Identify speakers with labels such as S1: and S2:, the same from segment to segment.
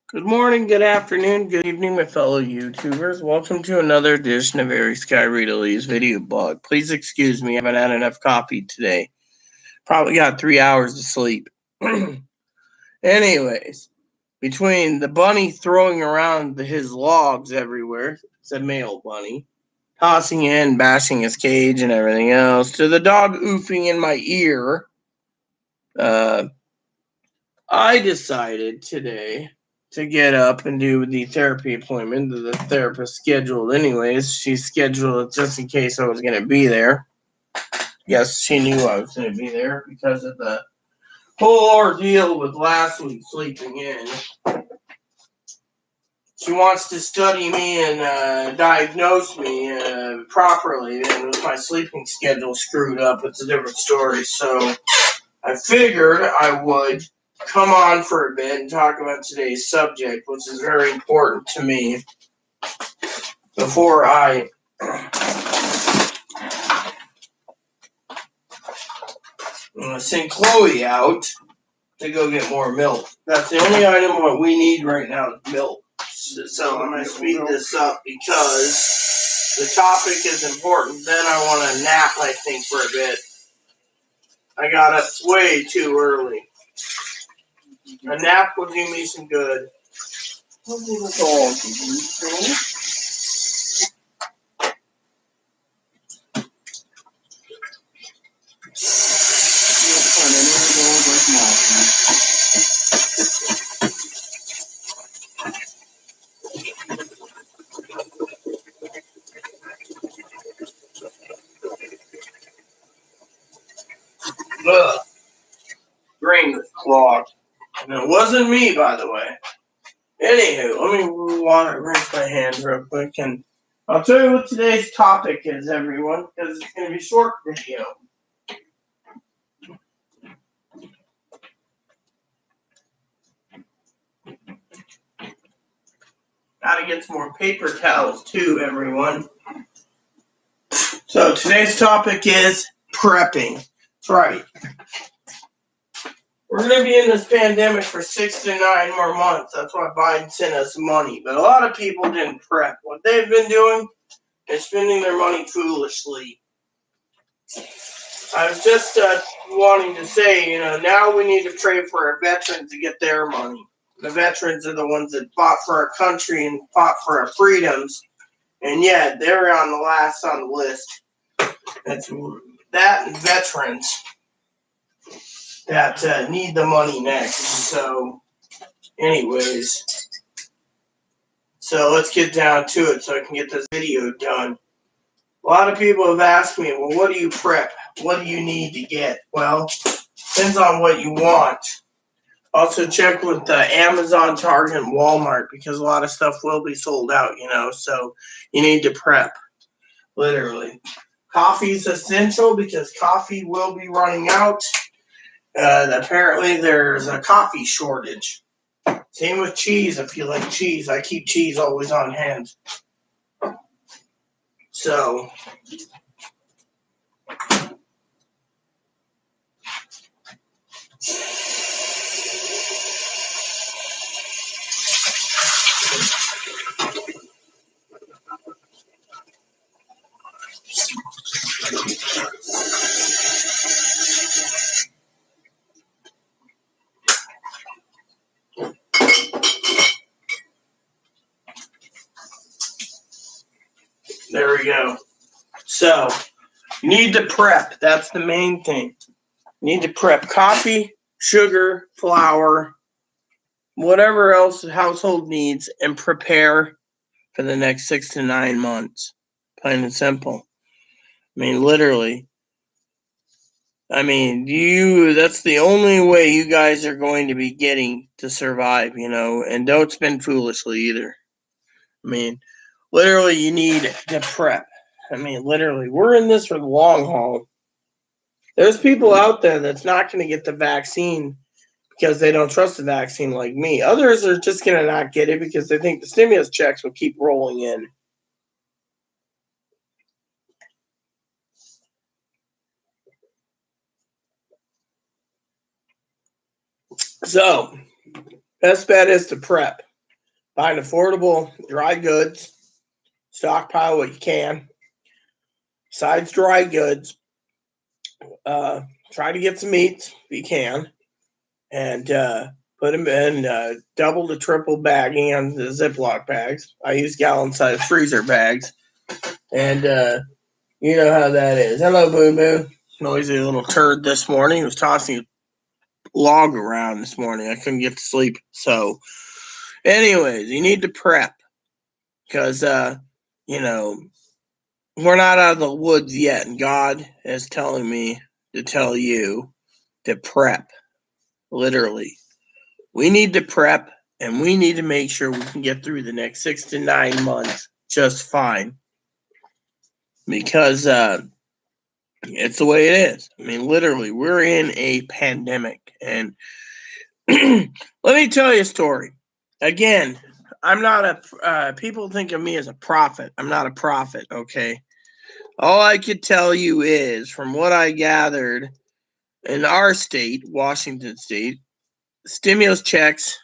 S1: Good morning, good afternoon, good evening, my fellow YouTubers. Welcome to another edition of Ari Sky Readley's video blog. Please excuse me, I haven't had enough coffee today. Probably got 3 hours of sleep. Anyways, between the bunny throwing around his logs everywhere, it's a male bunny, tossing in, bashing his cage and everything else, to the dog oofing in my ear, I decided today to get up and do the therapy appointment that the therapist scheduled anyways. She scheduled it just in case I was going to be there. Yes, she knew I was going to be there because of the whole ordeal with last week sleeping in. She wants to study me and diagnose me properly, and with my sleeping schedule screwed up, it's a different story. So I figured I would come on for a bit and talk about today's subject, which is very important to me, before I send Chloe out to go get more milk. That's the only item what we need right now is milk. So I'm going to speed this up because the topic is important. Then I want to nap, I think, for a bit. I got up way too early. A nap will do me some good. Ugh. Brain was clogged. And it wasn't me, by the way. Anywho, let me rinse my hands real quick, and I'll tell you what today's topic is, everyone, because it's going to be a short video. Gotta get some more paper towels, too, everyone. So today's topic is prepping. That's right. We're going to be in this pandemic for 6 to 9 more months. That's why Biden sent us money. But a lot of people didn't prep. What they've been doing is spending their money foolishly. I was just wanting to say, now we need to pray for our veterans to get their money. The veterans are the ones that fought for our country and fought for our freedoms. And yet, they're on the last on the list. That's that and veterans that need the money next. So, anyways, so let's get down to it so I can get this video done. A lot of people have asked me, well, what do you prep? What do you need to get? Well, depends on what you want. Also check with Amazon, Target, and Walmart because a lot of stuff will be sold out, so you need to prep, literally. Coffee is essential because coffee will be running out. Apparently, there's a coffee shortage. Same with cheese. If you like cheese, I keep cheese always on hand. So, there we go. So, you need to prep. That's the main thing. You need to prep coffee, sugar, flour, whatever else the household needs, and prepare for the next 6 to 9 months. Plain and simple. Literally. That's the only way you guys are going to be getting to survive, and don't spend foolishly either. Literally, you need to prep. Literally, we're in this for the long haul. There's people out there that's not going to get the vaccine because they don't trust the vaccine like me. Others are just going to not get it because they think the stimulus checks will keep rolling in. So, best bet is to prep. Find affordable dry goods. Stockpile what you can. Besides dry goods, try to get some meats if you can. And put them in double to triple bagging on the Ziploc bags. I use gallon-sized freezer bags. And you know how that is. Hello, Boo Boo. Noisy little turd this morning. He was tossing a log around this morning. I couldn't get to sleep. So, anyways, you need to prep. Because, you know, we're not out of the woods yet. And God is telling me to tell you to prep. Literally. We need to prep. And we need to make sure we can get through the next 6 to 9 months just fine. Because it's the way it is. I mean, literally, we're in a pandemic. And let me tell you a story. Again, I'm not people think of me as a prophet. I'm not a prophet, okay? All I could tell you is, from what I gathered in our state, Washington State, stimulus checks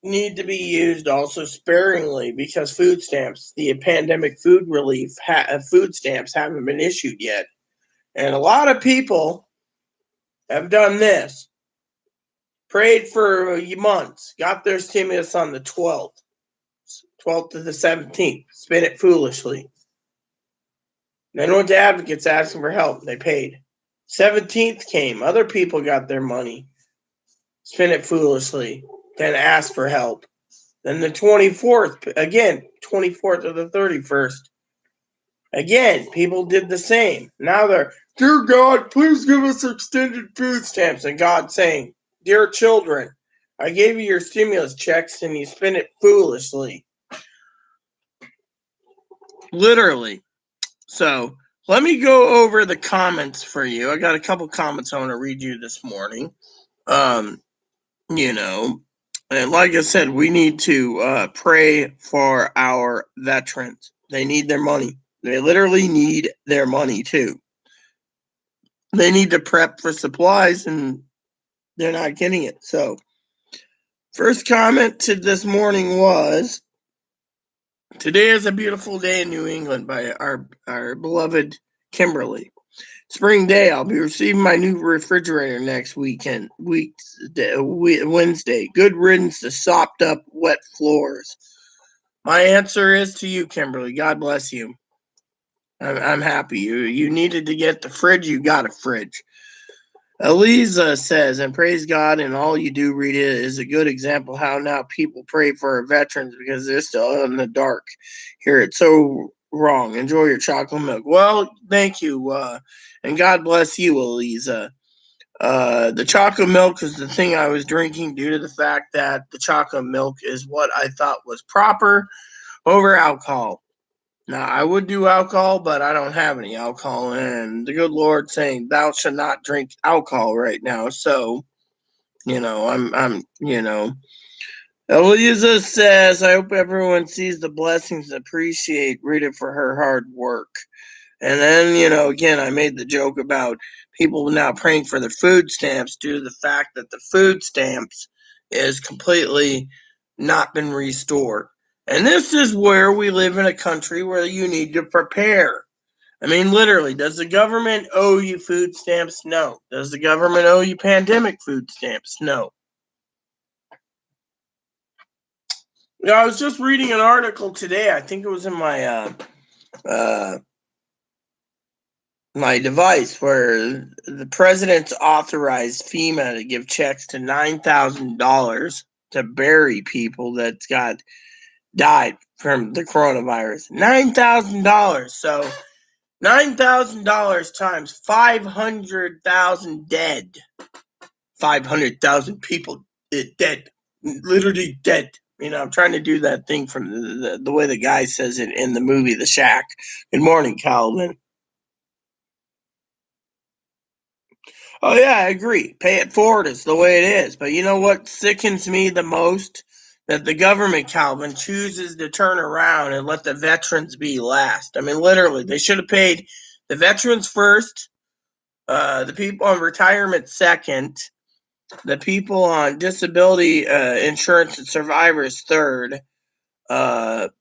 S1: need to be used also sparingly because food stamps, the pandemic food relief, food stamps haven't been issued yet. And a lot of people have done this. Prayed for months, got their stimulus on the 12th to the 17th, spent it foolishly. Then went to advocates asking for help. They paid. 17th came. Other people got their money, spent it foolishly, then asked for help. Then the 24th, again, 24th or the 31st. Again, people did the same. Now they're, dear God, please give us extended food stamps. And God saying, dear children, I gave you your stimulus checks and you spent it foolishly. Literally. So let me go over the comments for you. I got a couple comments I want to read you this morning. You know, and like I said, we need to pray for our veterans. They need their money. They literally need their money too. They need to prep for supplies and they're not getting it. So, first comment to this morning was, today is a beautiful day in New England by our beloved Kimberly. Spring day, I'll be receiving my new refrigerator next Wednesday. Good riddance to sopped up wet floors. My answer is to you, Kimberly. God bless you. I'm happy. You needed to get the fridge. You got a fridge. Eliza says, and praise God, and all you do, Rita, is a good example how now people pray for our veterans because they're still in the dark. Here, it's so wrong. Enjoy your chocolate milk. Well, thank you, and God bless you, Eliza. The chocolate milk is the thing I was drinking due to the fact that the chocolate milk is what I thought was proper over alcohol. Now, I would do alcohol, but I don't have any alcohol, and the good Lord saying, "Thou shalt not drink alcohol" right now. So, I'm. Eliza says, "I hope everyone sees the blessings and appreciate Rita for her hard work." And then, again, I made the joke about people now praying for their food stamps due to the fact that the food stamps is completely not been restored. And this is where we live in a country where you need to prepare. I mean, literally, does the government owe you food stamps? No. Does the government owe you pandemic food stamps? No. I was just reading an article today. I think it was in my my device where the president's authorized FEMA to give checks to $9,000 to bury people that died from the coronavirus. $9,000. So $9,000 times 500,000 dead. 500,000 people dead. Literally dead. I'm trying to do that thing from the way the guy says it in the movie The Shack. Good morning, Calvin. Oh, yeah, I agree. Pay it forward is the way it is. But you know what sickens me the most? That the government, Calvin, chooses to turn around and let the veterans be last. I mean, literally, they should have paid the veterans first, the people on retirement second, The people on disability insurance and survivors third. Veterans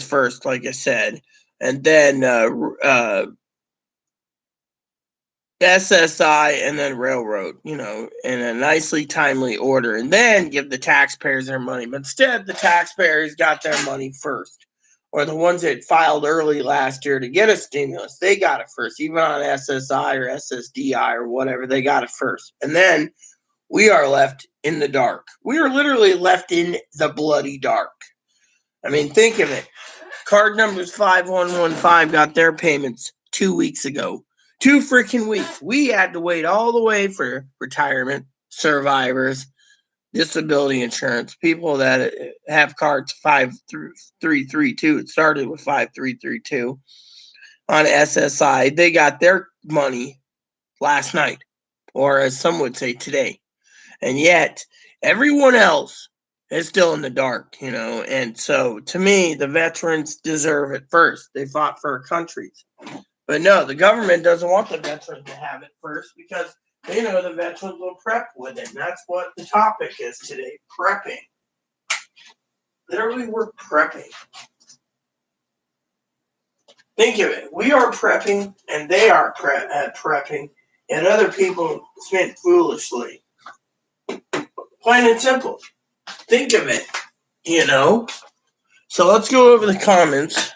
S1: first, like I said, and then SSI, and then railroad, in a nicely timely order, and then give the taxpayers their money. But instead, the taxpayers got their money first, or the ones that filed early last year to get a stimulus, they got it first, even on SSI or SSDI or whatever, they got it first. And then we are left in the dark. We are literally left in the bloody dark. I mean, think of it. Card numbers 5115 got their payments 2 weeks ago. 2 freaking weeks. We had to wait all the way for retirement, survivors, disability insurance, people that have cards 5332. It started with 5332 on SSI. They got their money last night, or as some would say, today. And yet, everyone else is still in the dark, and so to me, the veterans deserve it first. They fought for our countries. But no, the government doesn't want the veterans to have it first because they know the veterans will prep with it. And that's what the topic is today, prepping. Literally, we're prepping. Think of it. We are prepping, and they are prepping, and other people spent foolishly. Plain and simple. Think of it, So let's go over the comments,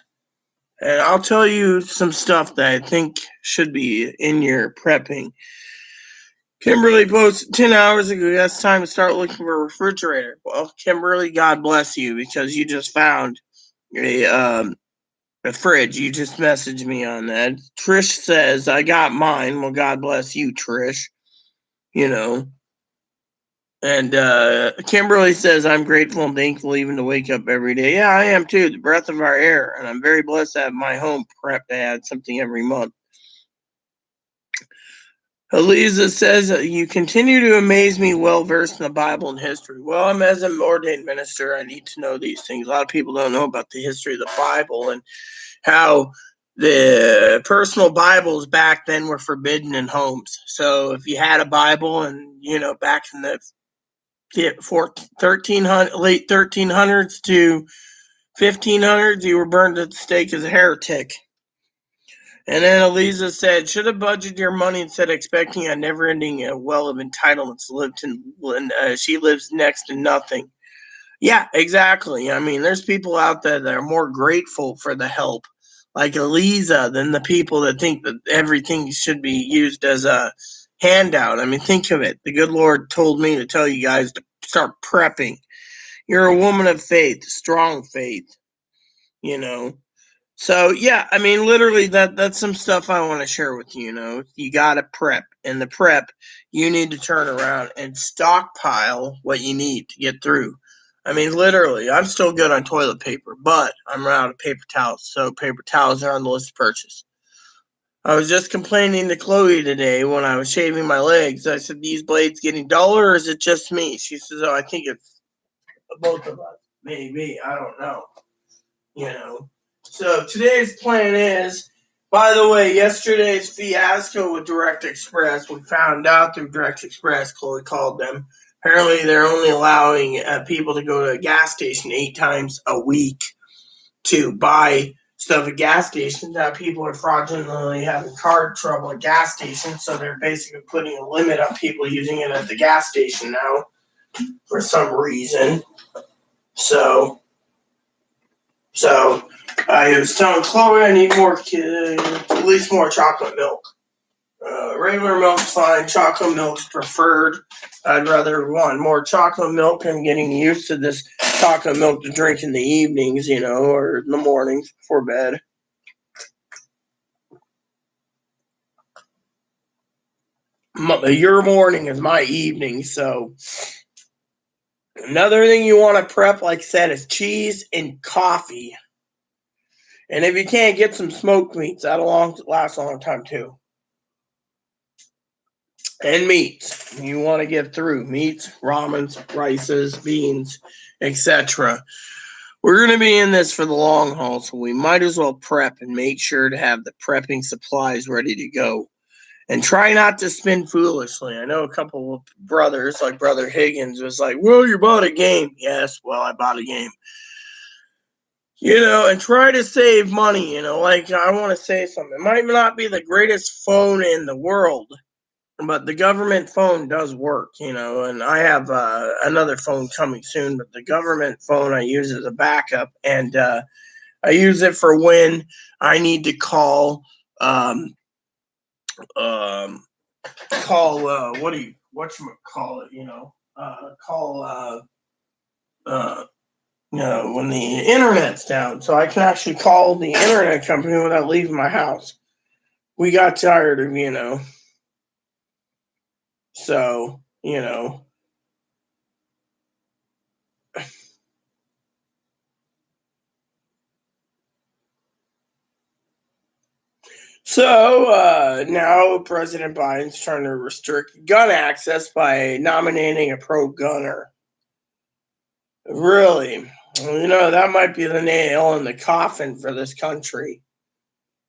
S1: and I'll tell you some stuff that I think should be in your prepping. Kimberly posted 10 hours ago, it's time to start looking for a refrigerator. Well, Kimberly, God bless you, because you just found a fridge. You just messaged me on that. Trish says, I got mine. Well, God bless you, Trish. And Kimberly says, I'm grateful and thankful even to wake up every day. Yeah, I am too. The breath of our air. And I'm very blessed to have my home prepped to add something every month. Eliza says, you continue to amaze me, well-versed in the Bible and history. Well, I'm as an ordained minister, I need to know these things. A lot of people don't know about the history of the Bible and how the personal Bibles back then were forbidden in homes. So if you had a Bible and, back in the late 1300s to 1500s, you were burned at the stake as a heretic. And then Eliza said, should have budgeted your money instead of expecting a never-ending well of entitlements. She lives next to nothing. Yeah, exactly. I mean, there's people out there that are more grateful for the help, like Eliza, than the people that think that everything should be used as a handout. I mean, think of it. The good Lord told me to tell you guys to start prepping. You're a woman of faith, strong faith, So, yeah, I mean, literally, that's some stuff I want to share with you, You got to prep. And the prep, you need to turn around and stockpile what you need to get through. I mean, literally, I'm still good on toilet paper, but I'm out of paper towels. So paper towels are on the list to purchase. I was just complaining to Chloe today when I was shaving my legs. I said, these blades getting duller, or is it just me? She says, oh, I think it's both of us. Maybe. I don't know. So today's plan is, by the way, yesterday's fiasco with Direct Express, we found out through Direct Express, Chloe called them. Apparently they're only allowing people to go to a gas station 8 times a week to buy stuff at gas stations. Now people are fraudulently having card trouble at gas stations, so they're basically putting a limit on people using it at the gas station now for some reason. So I was telling Chloe I need more, at least more chocolate milk. Regular milk's fine. Chocolate milk's preferred. I'd rather want more chocolate milk. I'm getting used to this chocolate milk to drink in the evenings, or in the mornings before bed. Your morning is my evening, so another thing you want to prep, like I said, is cheese and coffee. And if you can't get some smoked meats, that'll last a long time too. And meats. You want to get through meats, ramens, rices, beans, etc. We're going to be in this for the long haul, so we might as well prep and make sure to have the prepping supplies ready to go. And try not to spend foolishly. I know a couple of brothers, like Brother Higgins, was like, well, you bought a game. Yes, well, I bought a game. And try to save money. Like, I want to say something. It might not be the greatest phone in the world, but the government phone does work, and I have another phone coming soon, but the government phone I use as a backup, and I use it for when I need to call, um, uh, when the internet's down, so I can actually call the internet company without leaving my house. We got tired of, so. So now President Biden's trying to restrict gun access by nominating a pro-gunner. Really, that might be the nail in the coffin for this country.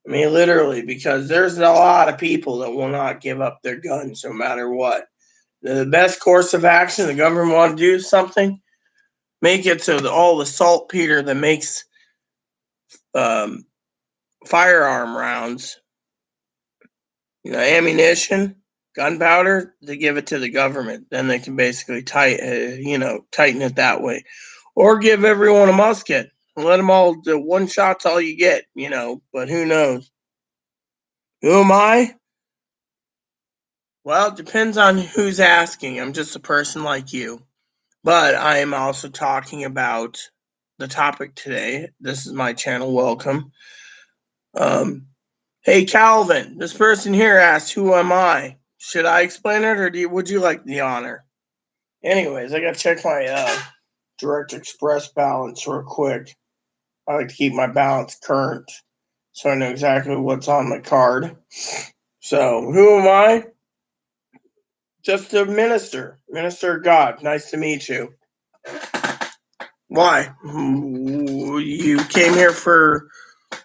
S1: I mean, literally, because there's a lot of people that will not give up their guns no matter what. The best course of action, the government want to do something, make it so that all the saltpeter that makes um, firearm rounds, ammunition, gunpowder, to give it to the government. Then they can basically tighten it that way, or give everyone a musket. Let them all. The one shot's all you get. But who knows? Who am I? Well, it depends on who's asking. I'm just a person like you. But I am also talking about the topic today. This is my channel. Welcome. Hey, Calvin, this person here asked, who am I? Should I explain it, or would you like the honor? Anyways, I got to check my Direct Express balance real quick. I like to keep my balance current so I know exactly what's on my card. So, who am I? Just a minister of God. Nice to meet you. Why? You came here for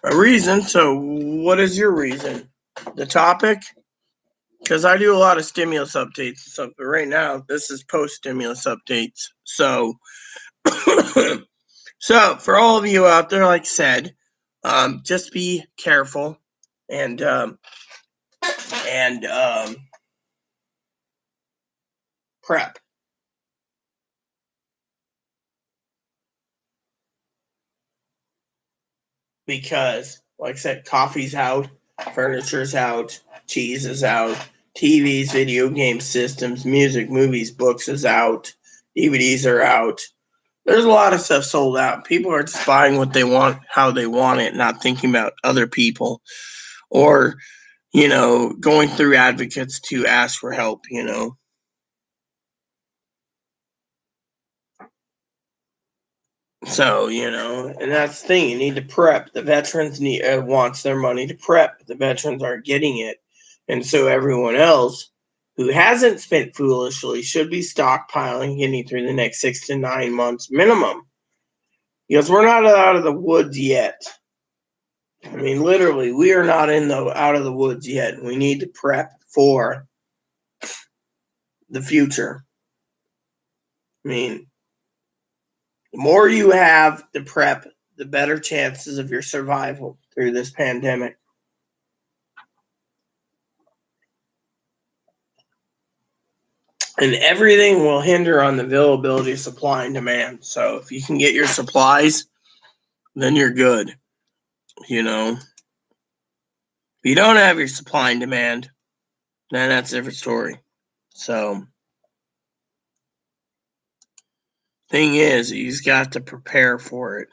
S1: a reason, so what is your reason? The topic? Because I do a lot of stimulus updates and stuff, but right now this is post-stimulus updates. So, so for all of you out there, like I said, just be careful and prep. Because, like I said, coffee's out, furniture's out, cheese is out, TVs, video game systems, music, movies, books is out, DVDs are out. There's a lot of stuff sold out. People are just buying what they want, how they want it, not thinking about other people or, going through advocates to ask for help. So, and that's the thing. You need to prep. The veterans wants their money to prep. The veterans aren't getting it. And so everyone else who hasn't spent foolishly should be stockpiling, getting through the next 6 to 9 months minimum. Because we're not out of the woods yet. I mean, literally, we are not out of the woods yet. We need to prep for the future. I mean, the more you have to prep, the better chances of your survival through this pandemic. And everything will hinder on the availability of supply and demand. So if you can get your supplies, then you're good. If you don't have your supply and demand, then that's a different story. So thing is, you just got to prepare for it.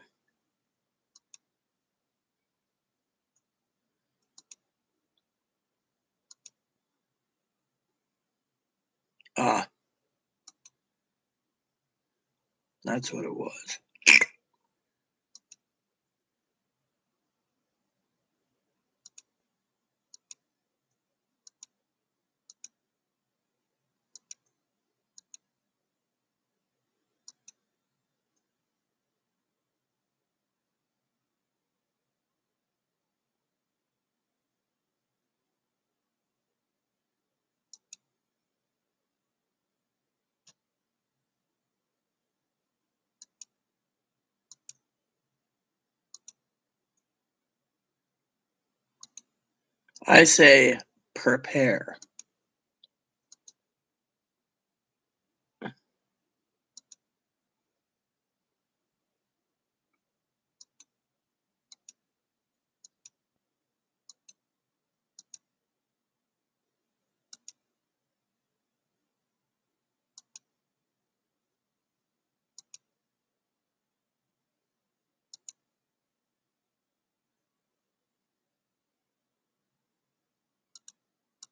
S1: That's what it was. I say prepare.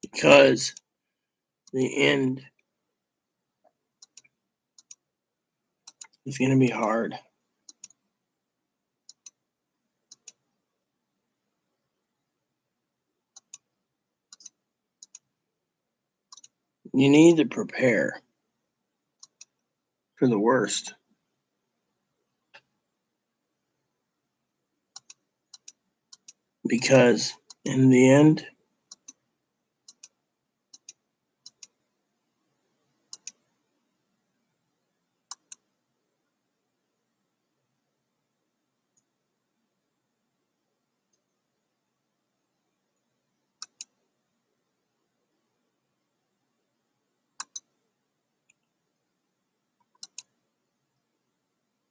S1: Because the end is going to be hard. You need to prepare for the worst. Because in the end,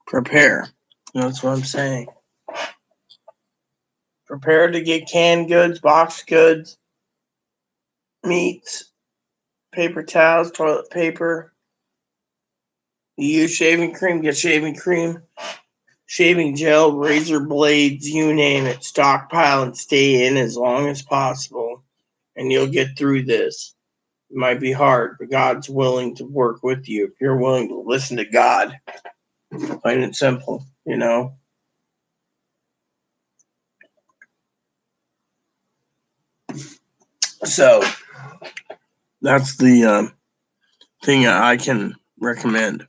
S1: prepare. That's what I'm saying. Prepare to get canned goods, boxed goods, meats, paper towels, toilet paper. You use shaving cream, get shaving cream, shaving gel, razor blades, you name it. Stockpile and stay in as long as possible, and you'll get through this. It might be hard, but God's willing to work with you if you're willing to listen to God. Plain and simple, you know. So that's the thing I can recommend.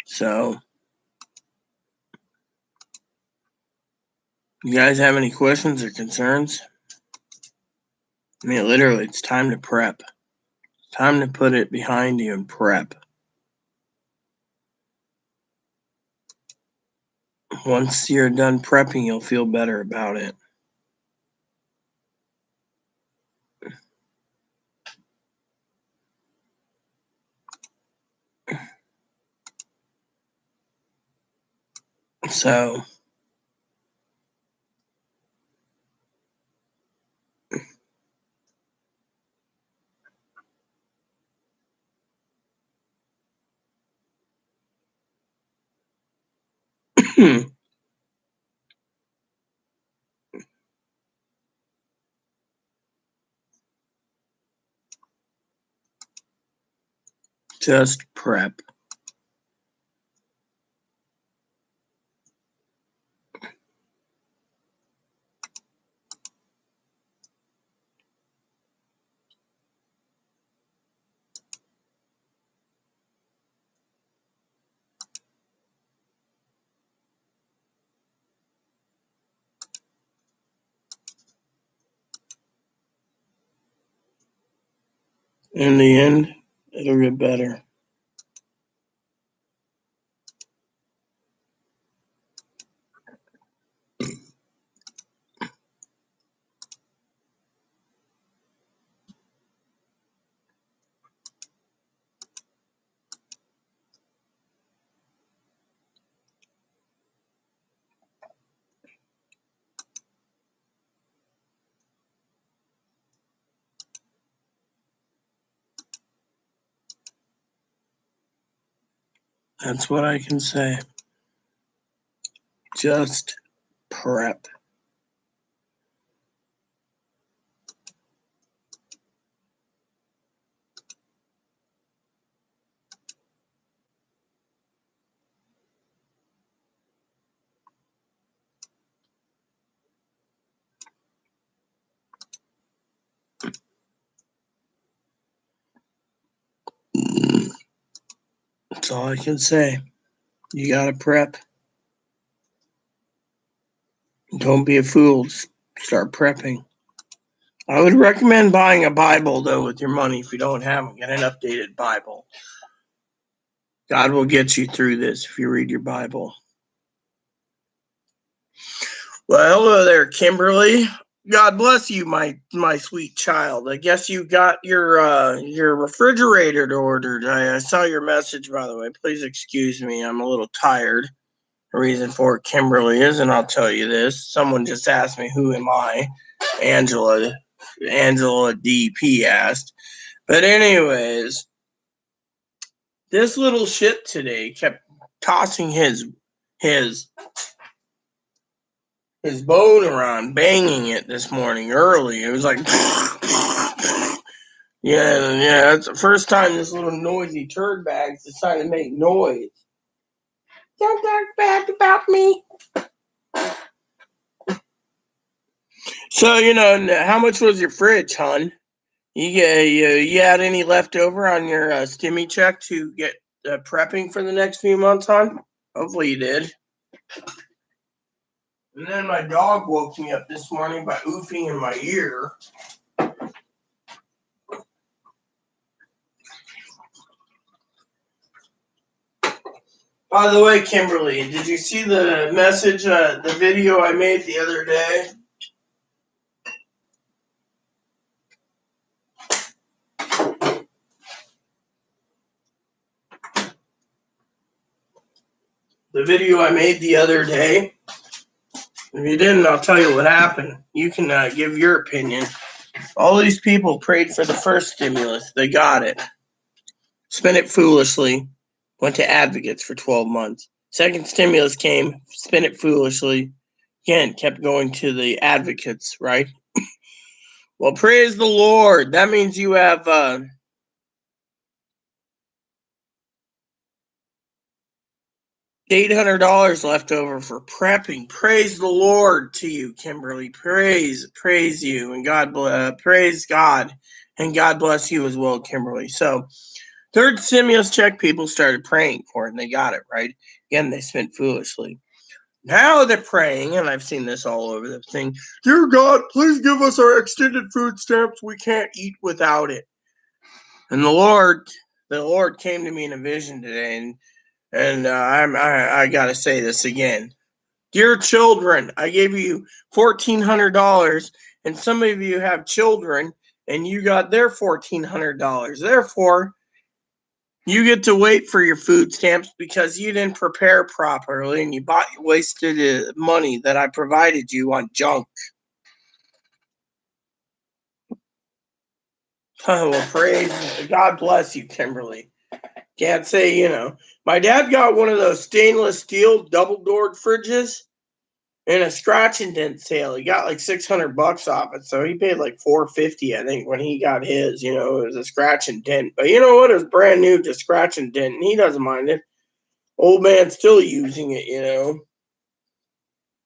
S1: So, you guys have any questions or concerns? I mean, literally, it's time to prep. It's time to put it behind you and prep. Once you're done prepping, you'll feel better about it. So, just prep. In the end, it'll get better. That's what I can say. Just prep. That's all I can say. You gotta prep. Don't be a fool. Start prepping. I would recommend buying a Bible, though, with your money if you don't have one. Get an updated Bible. God will get you through this if you read your Bible. Well, hello there, Kimberly. God bless you, my sweet child. I guess you got your refrigerator ordered. I saw your message, by the way. Please excuse me. I'm a little tired. The reason for it, Kimberly, is, and I'll tell you this. Someone just asked me, who am I? Angela DP asked. But anyways, this little shit today kept tossing his bone around, banging it this morning early. It was like, yeah. It's the first time this little noisy turd bag's decided to make noise. Don't talk bad about me. So, how much was your fridge, hon? You had any left over on your stimmy check to get prepping for the next few months, hon? Hopefully you did. And then my dog woke me up this morning by oofing in my ear. By the way, Kimberly, did you see the message, the video I made the other day? The video I made the other day? If you didn't, I'll tell you what happened. You can give your opinion. All these people prayed for the first stimulus. They got it. Spent it foolishly. Went to advocates for 12 months. Second stimulus came. Spent it foolishly. Again, kept going to the advocates, right? Well, praise the Lord. That means you have $800 left over for prepping. Praise the Lord to you, Kimberly. Praise you, and praise God, and God bless you as well, Kimberly. So, third stimulus check, people started praying for it, and they got it, right? Again, they spent foolishly. Now they're praying, and I've seen this all over the thing. Dear God, please give us our extended food stamps. We can't eat without it. And the Lord came to me in a vision today, and I gotta say this again. Dear children, I gave you $1,400, and some of you have children, and you got their $1,400. Therefore, you get to wait for your food stamps because you didn't prepare properly, and you wasted money that I provided you on junk. Oh, well, praise God, bless you, Kimberly. Can't say, my dad got one of those stainless steel double-doored fridges in a scratch and dent sale. He got like $600 off it, so he paid like $450, I think, when he got his. It was a scratch and dent, but you know what? It was brand new to scratch and dent, and he doesn't mind it. Old man's still using it.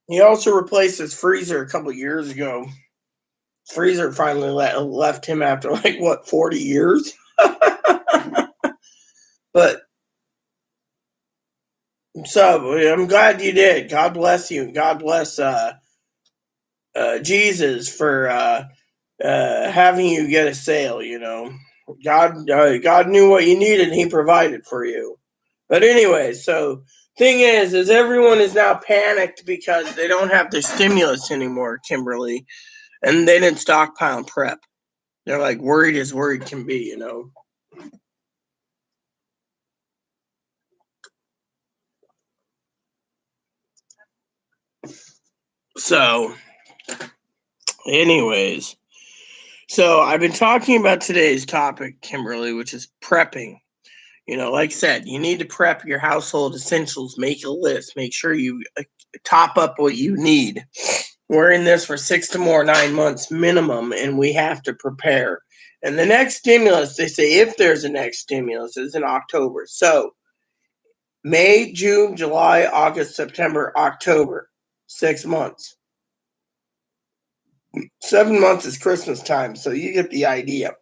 S1: He also replaced his freezer a couple years ago. Freezer finally left him after 40 years. But so I'm glad you did. God bless you. God bless Jesus for having you get a sale. God knew what you needed, and He provided for you. But anyway, so thing is everyone is now panicked because they don't have their stimulus anymore, Kimberly, and they didn't stockpile and prep. They're like worried as worried can be. So, anyways, so I've been talking about today's topic, Kimberly, which is prepping. Like I said, you need to prep your household essentials. Make a list. Make sure you top up what you need. We're in this for 6 to 9 months minimum, and we have to prepare. And the next stimulus, they say, if there's a next stimulus, is in October. So May, June, July, August, September, October, 6 months. 7 months is Christmas time, so you get the idea.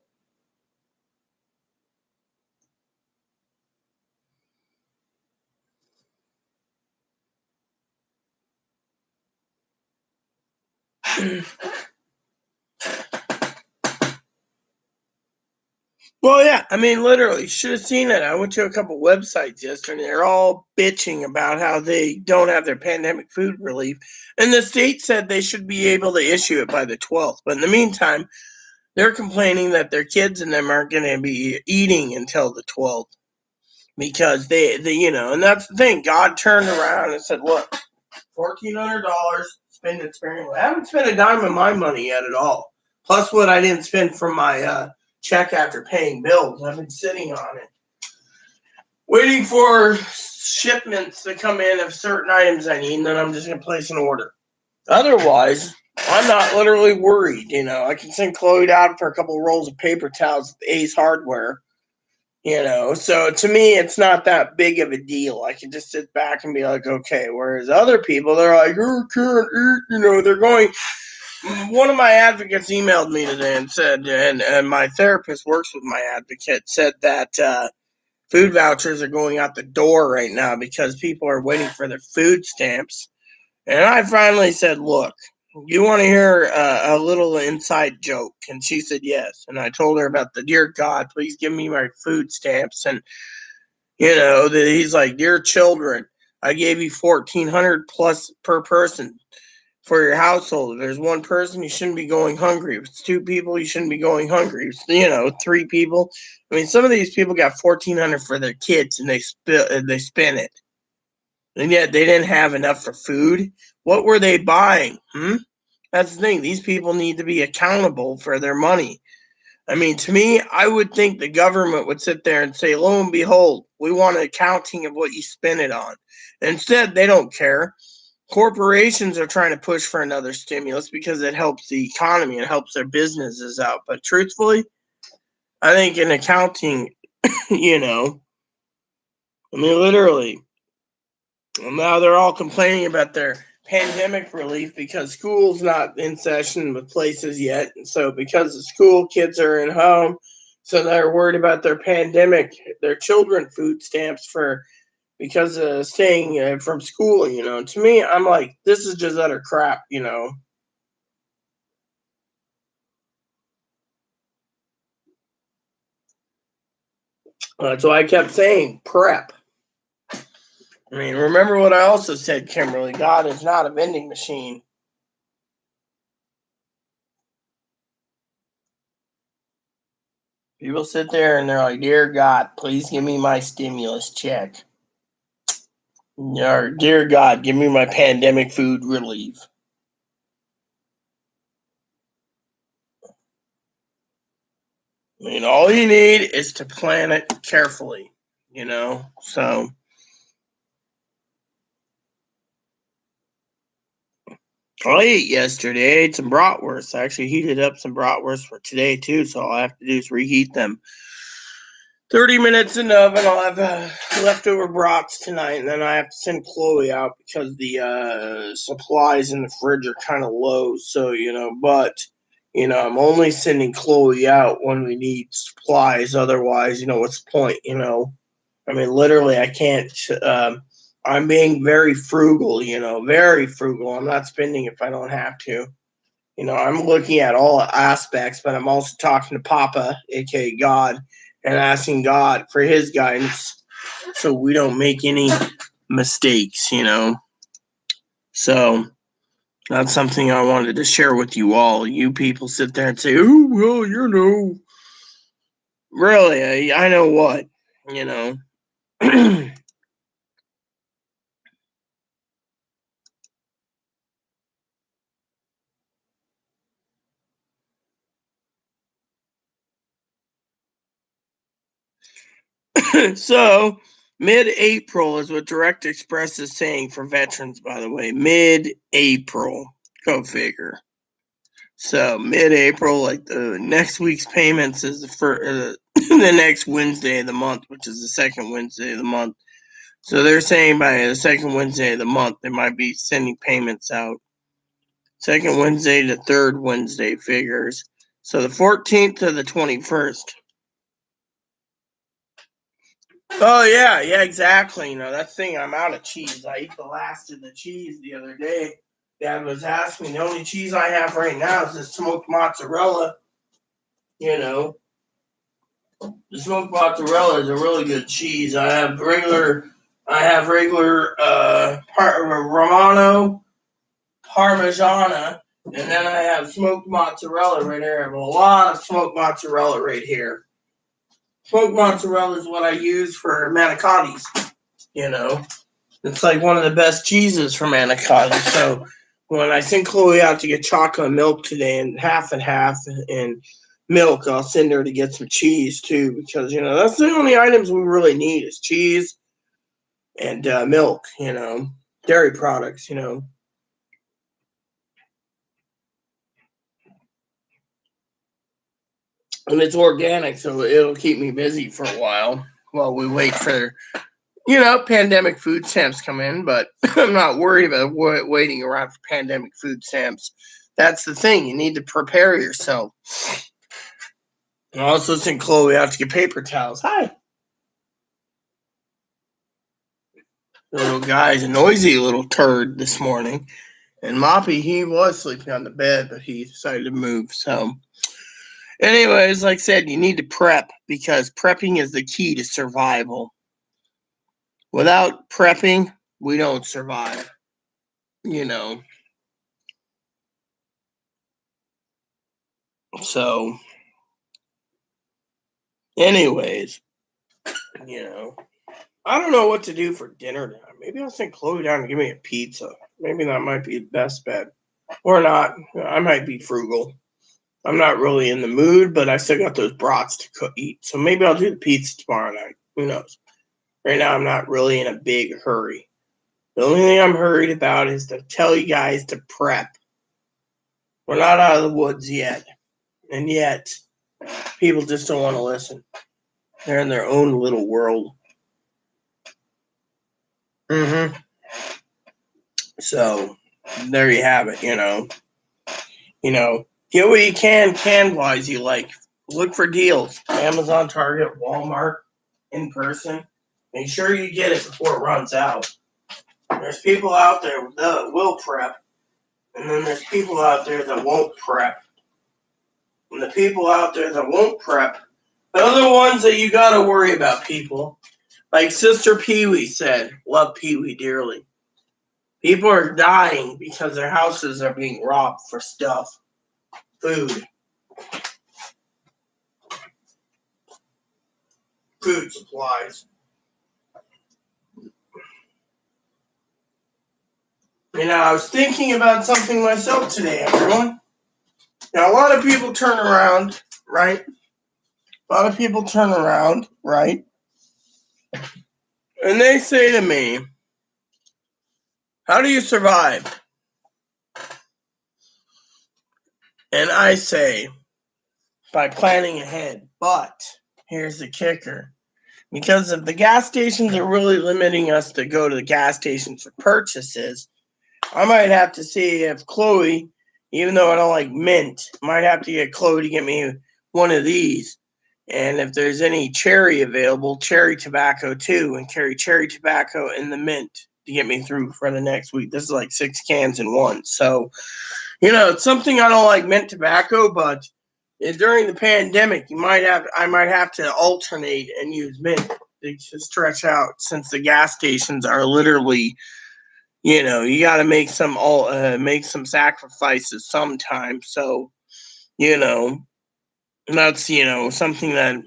S1: Well, yeah, I mean, literally, you should have seen it. I went to a couple websites yesterday. They're all bitching about how they don't have their pandemic food relief. And the state said they should be able to issue it by the 12th. But in the meantime, they're complaining that their kids and them aren't going to be eating until the 12th because and that's the thing. God turned around and said, look, $1,400, spend it sparingly. I haven't spent a dime of my money yet at all. Plus what I didn't spend from my check after paying bills. I've been sitting on it, waiting for shipments to come in of certain items I need, and then I'm just going to place an order. Otherwise, I'm not literally worried. I can send Chloe down for a couple of rolls of paper towels at Ace Hardware. So to me, it's not that big of a deal. I can just sit back and be like, okay. Whereas other people, they're like, you can't eat. They're going. One of my advocates emailed me today and said, and my therapist works with my advocate, said that food vouchers are going out the door right now because people are waiting for their food stamps. And I finally said, look, you want to hear a little inside joke? And she said, yes. And I told her about the dear God, please give me my food stamps. And, he's like, dear children, I gave you 1,400 plus per person for your household. If there's one person, you shouldn't be going hungry. If it's two people, you shouldn't be going hungry. If it's, three people. I mean, some of these people got 1,400 for their kids and they spent it. And yet they didn't have enough for food. What were they buying? That's the thing. These people need to be accountable for their money. I mean, to me, I would think the government would sit there and say, lo and behold, we want an accounting of what you spend it on. Instead, they don't care. Corporations are trying to push for another stimulus because it helps the economy and helps their businesses out. But truthfully, I think in accounting, literally, now they're all complaining about their pandemic relief because school's not in session with places yet. And so because the school kids are at home, so they're worried about their children food stamps for because of staying from school. To me, I'm like, this is just utter crap. That's why I kept saying prep. I mean, remember what I also said, Kimberly. God is not a vending machine. People sit there and they're like, dear God, please give me my stimulus check. Or, dear God, give me my pandemic food relief. I mean, all you need is to plan it carefully. So I ate yesterday. I ate some bratwurst. I actually heated up some bratwurst for today too. So all I have to do is reheat them 30 minutes in the oven. I'll have leftover brats tonight, and then I have to send Chloe out because the supplies in the fridge are kind of low. So, I'm only sending Chloe out when we need supplies. Otherwise, what's the point? I mean, literally, I can't. I'm being very frugal, very frugal. I'm not spending if I don't have to. I'm looking at all aspects, but I'm also talking to Papa, aka God, and asking God for his guidance so we don't make any mistakes. So that's something I wanted to share with you all. You people sit there and say, oh, well, really, I know what, you know. So, mid-April is what Direct Express is saying for veterans, by the way. Mid-April. Go figure. So, mid-April, like the next week's payments is the next Wednesday of the month, which is the second Wednesday of the month. So, they're saying by the second Wednesday of the month, they might be sending payments out. Second Wednesday to third Wednesday figures. So, the 14th to the 21st. Oh yeah, exactly. That thing. I'm out of cheese. I ate the last of the cheese the other day. Dad was asking me. The only cheese I have right now is this smoked mozzarella. You know, The smoked mozzarella is a really good cheese. I have regular Romano Parmigiana, and then I have smoked mozzarella right here. I have a lot of smoked mozzarella right here. Smoked mozzarella is what I use for manicottis. It's like one of the best cheeses for manicotti. So when I send Chloe out to get chocolate milk today and half, and milk, I'll send her to get some cheese too, because that's the only items we really need is cheese and milk. Dairy products. And it's organic, so it'll keep me busy for a while we wait for pandemic food stamps come in, but I'm not worried about waiting around for pandemic food stamps. That's the thing. You need to prepare yourself. I also sent Chloe out to get paper towels. Hi. The little guy's a noisy little turd this morning. And Moppy, he was sleeping on the bed, but he decided to move. So, anyways, like I said, you need to prep because prepping is the key to survival. Without prepping, we don't survive. So, anyways, I don't know what to do for dinner now. Maybe I'll send Chloe down and give me a pizza. Maybe that might be the best bet. Or not. I might be frugal. I'm not really in the mood, but I still got those brats to eat. So maybe I'll do the pizza tomorrow night. Who knows? Right now, I'm not really in a big hurry. The only thing I'm hurried about is to tell you guys to prep. We're not out of the woods yet. And yet, people just don't want to listen. They're in their own little world. So, there you have it, get what you can-wise you like. Look for deals. Amazon, Target, Walmart, in person. Make sure you get it before it runs out. There's people out there that will prep, and then there's people out there that won't prep. And the people out there that won't prep, they're the ones that you gotta worry about, people. Like Sister Pee-wee said, love Pee-wee dearly. People are dying because their houses are being robbed for stuff. Food supplies. I was thinking about something myself today, everyone. Now, a lot of people turn around, right? And they say to me, how do you survive? And I say, by planning ahead. But here's the kicker. Because if the gas stations are really limiting us to go to the gas stations for purchases, I might have to see if Chloe, even though I don't like mint, might have to get Chloe to get me one of these. And if there's any cherry available, cherry tobacco too, and carry cherry tobacco and the mint to get me through for the next week. This is like 6 cans in one. So, it's something I don't like, mint tobacco, but during the pandemic, I might have to alternate and use mint to stretch out, since the gas stations are literally, you got to make some sacrifices sometimes. So, that's something that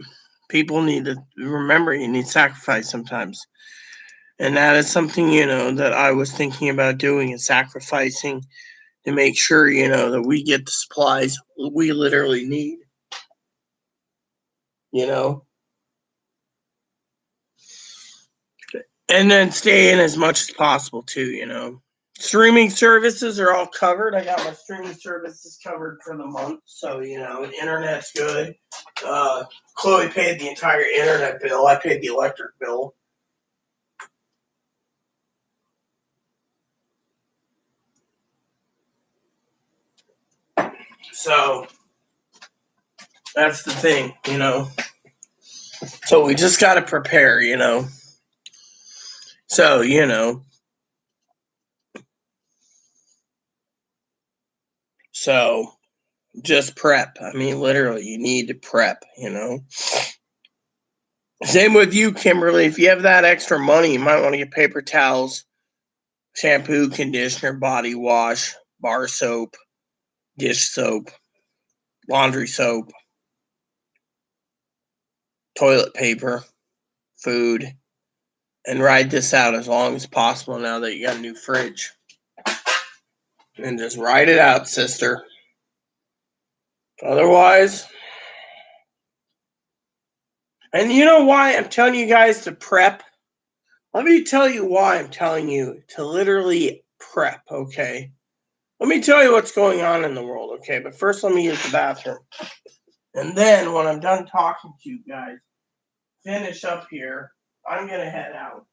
S1: people need to remember. You need sacrifice sometimes, and that is something that I was thinking about doing, is sacrificing to make sure that we get the supplies we literally need. And then stay in as much as possible too. Streaming services are all covered. I got my streaming services covered for the month, so internet's good. Chloe paid the entire internet bill. I paid the electric bill. So that's the thing. So we just got to prepare. So So just prep. I mean, literally, you need to prep. Same with you, Kimberly. If you have that extra money, you might want to get paper towels, shampoo, conditioner, body wash, bar soap, dish soap, laundry soap, toilet paper, food, and ride this out as long as possible now that you got a new fridge. And just ride it out, sister. Otherwise, and you know why I'm telling you guys to prep? Let me tell you why I'm telling you to literally prep, okay? Let me tell you what's going on in the world, okay? But first, let me use the bathroom. And then, when I'm done talking to you guys, finish up here, I'm going to head out.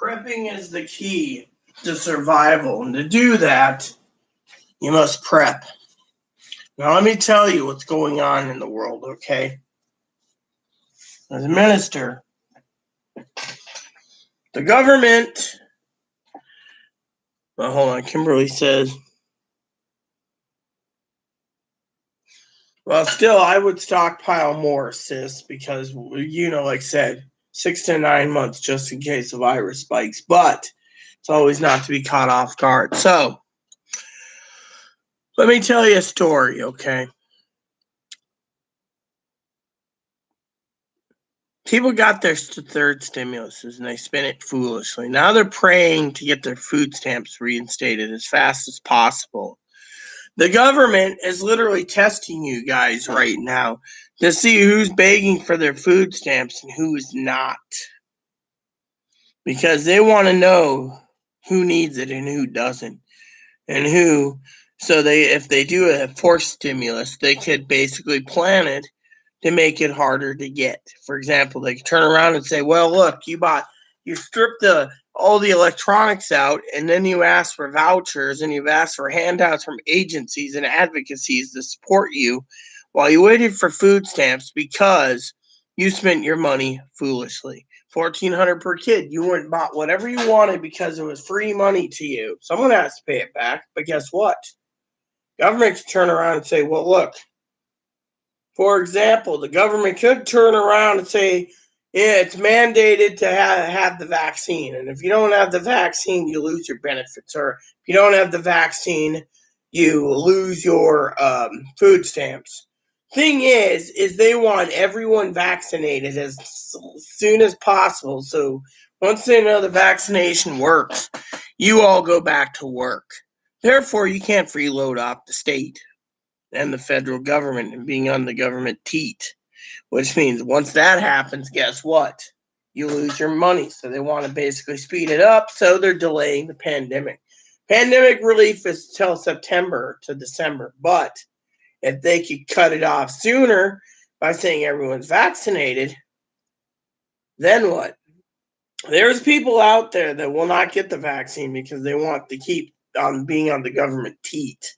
S1: Prepping is the key to survival. And to do that, you must prep. Now, let me tell you what's going on in the world, okay? As a minister, the government. Well, hold on. Kimberly says, well, still, I would stockpile more, sis, because, like I said, 6 to 9 months just in case the virus spikes. But it's always not to be caught off guard. So, let me tell you a story, okay? People got their third stimulus and they spent it foolishly. Now they're praying to get their food stamps reinstated as fast as possible. The government is literally testing you guys right now to see who's begging for their food stamps and who's not. Because they want to know who needs it and who doesn't. And who, so if they do a forced stimulus, they could basically plan it to make it harder to get. For example, they could turn around and say, well, look, you stripped all the electronics out, and then you asked for vouchers, and you've asked for handouts from agencies and advocacies to support you while you waited for food stamps because you spent your money foolishly. $1,400 per kid. You went and bought whatever you wanted because it was free money to you. Someone has to pay it back, but guess what? Government can turn around and say, well, look, for example, the government could turn around and say, yeah, it's mandated to have the vaccine. And if you don't have the vaccine, you lose your benefits. Or if you don't have the vaccine, you lose your food stamps. Thing is they want everyone vaccinated as soon as possible. So once they know the vaccination works, you all go back to work. Therefore, you can't freeload off the state and the federal government and being on the government teat, which means once that happens, guess what? You lose your money. So they want to basically speed it up. So they're delaying the pandemic. Pandemic relief is till September to December. But if they could cut it off sooner by saying everyone's vaccinated, then what? There's people out there that will not get the vaccine because they want to keep on being on the government teat.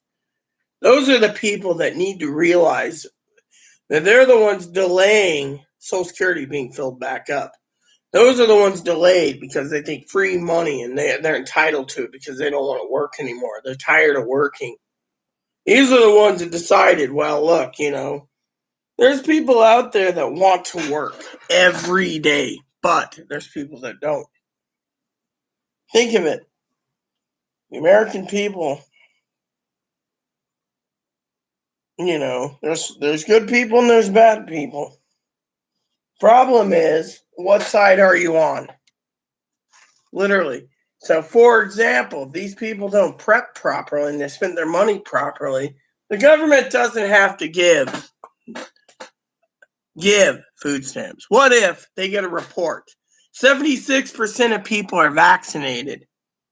S1: Those are the people that need to realize that they're the ones delaying Social Security being filled back up. Those are the ones delayed because they think free money and they're entitled to it because they don't want to work anymore. They're tired of working. These are the ones that decided, well, look, there's people out there that want to work every day, but there's people that don't. Think of it. The American people, there's good people and there's bad people. Problem is, what side are you on? Literally. So, for example, if these people don't prep properly and they spend their money properly, the government doesn't have to give food stamps. What if they get a report? 76% of people are vaccinated.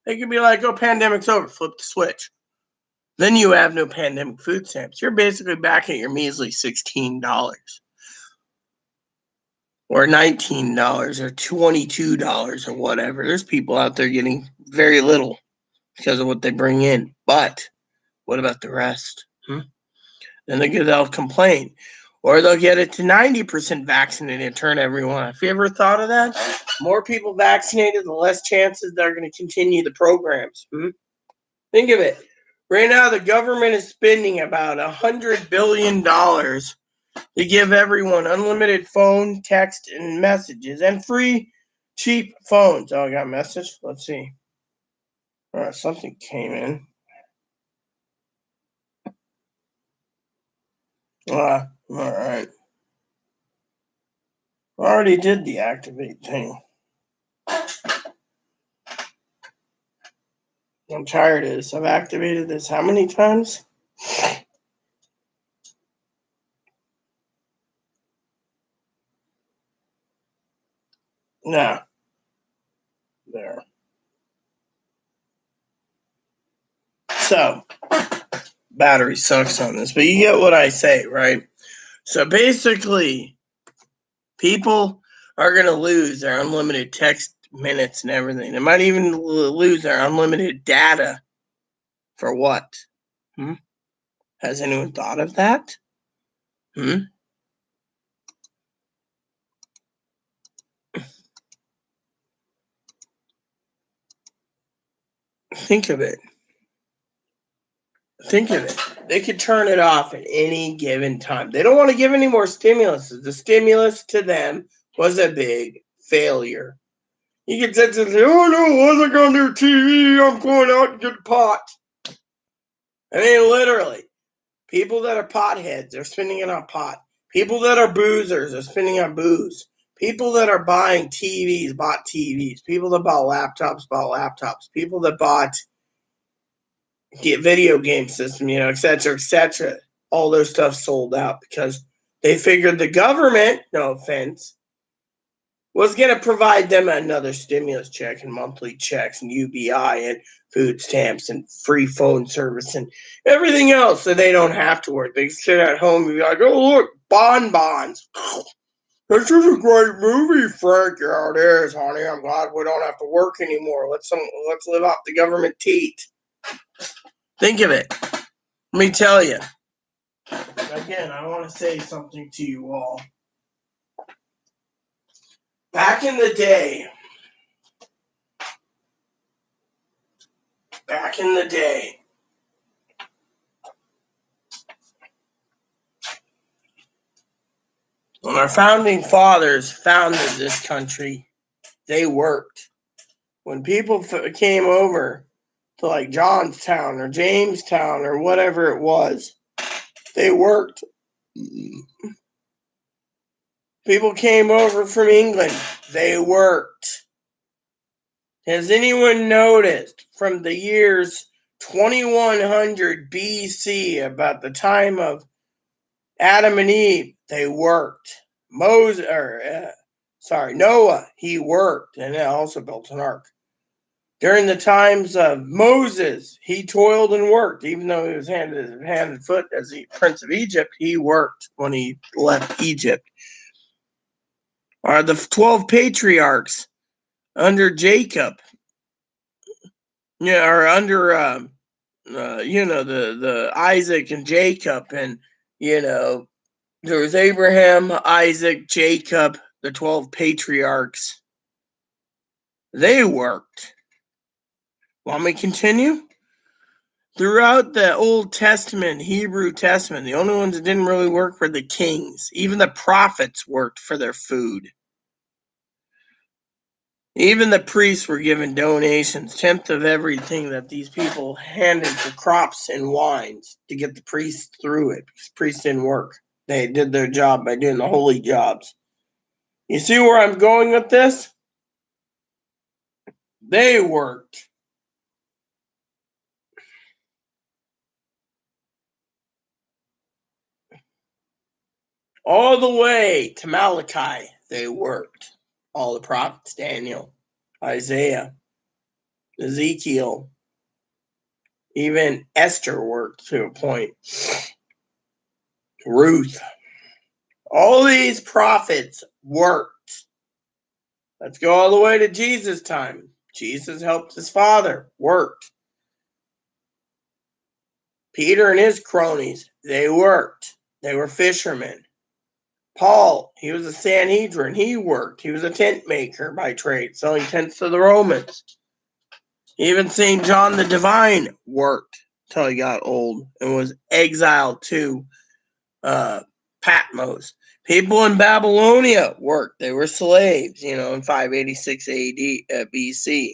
S1: They could be like, oh, pandemic's over, flip the switch. Then you have no pandemic food stamps. You're basically back at your measly $16 or $19 or $22 or whatever. There's people out there getting very little because of what they bring in. But what about the rest? Then they'll complain. Or they'll get it to 90% vaccinated and turn everyone off. Have you ever thought of that? More people vaccinated, the less chances they're going to continue the programs. Think of it. Right now, the government is spending about $100 billion to give everyone unlimited phone, text, and messages, and free, cheap phones. Oh, I got a message? Let's see. Something came in. All right. I already did the activate thing. I'm tired of this. I've activated this how many times? Nah. There. So, battery sucks on this, but you get what I say, right? So basically, people are going to lose their unlimited text minutes and everything. They might even lose their unlimited data. For what? Has anyone thought of that? Think of it. They could turn it off at any given time. They don't want to give any more stimulus. The stimulus to them was a big failure. You could say, oh no, I wasn't going to do TV. I'm going out and get pot. I mean, literally. People that are potheads are spending it on pot. People that are boozers are spending on booze. People that are buying TVs bought TVs. People that bought laptops bought laptops. People that bought video game system, et cetera, et cetera. All their stuff sold out because they figured the government, no offense, was going to provide them another stimulus check and monthly checks and UBI and food stamps and free phone service and everything else so they don't have to work. They can sit at home and be like, oh, look, bonbons. This is a great movie, Frank. Yeah, it is, honey. I'm glad we don't have to work anymore. Let's live off the government teat. Think of it. Let me tell you. Again, I want to say something to you all. Back in the day, when our founding fathers founded this country, they worked. When people came over to like Johnstown or Jamestown or whatever it was, they worked. People came over from England, they worked. Has anyone noticed from the years 2100 BC, about the time of Adam and Eve, they worked. Noah, he worked and also built an ark. During the times of Moses, he toiled and worked, even though he was hand and foot as the prince of Egypt. He worked when he left Egypt. The 12 patriarchs under Jacob, or under the Isaac and Jacob, and there was Abraham, Isaac, Jacob, the 12 patriarchs. They worked. Want me to continue? Throughout the Old Testament, Hebrew Testament, the only ones that didn't really work were the kings. Even the prophets worked for their food. Even the priests were given donations, 10th of everything that these people handed for crops and wines to get the priests through it, because priests didn't work. They did their job by doing the holy jobs. You see where I'm going with this? They worked. All the way to Malachi, they worked. All the prophets, Daniel, Isaiah, Ezekiel, even Esther worked to a point. Ruth. All these prophets worked. Let's go all the way to Jesus' time. Jesus helped his father, worked. Peter and his cronies, they worked. They were fishermen. Paul, he was a Sanhedrin. He worked. He was a tent maker by trade, selling tents to the Romans. Even St. John the Divine worked till he got old and was exiled to Patmos. People in Babylonia worked. They were slaves, in 586 AD BC.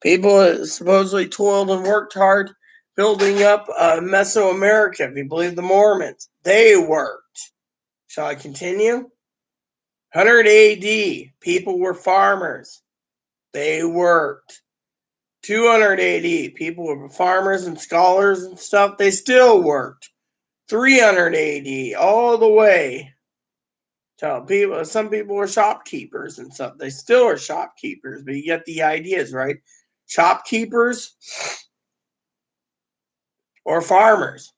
S1: People supposedly toiled and worked hard building up Mesoamerica, if you believe the Mormons. They worked. Shall I continue? 100 AD, people were farmers. They worked. 200 AD, people were farmers and scholars and stuff. They still worked. 300 AD, all the way. So some people were shopkeepers and stuff. They still are shopkeepers, but you get the ideas, right? Shopkeepers or farmers.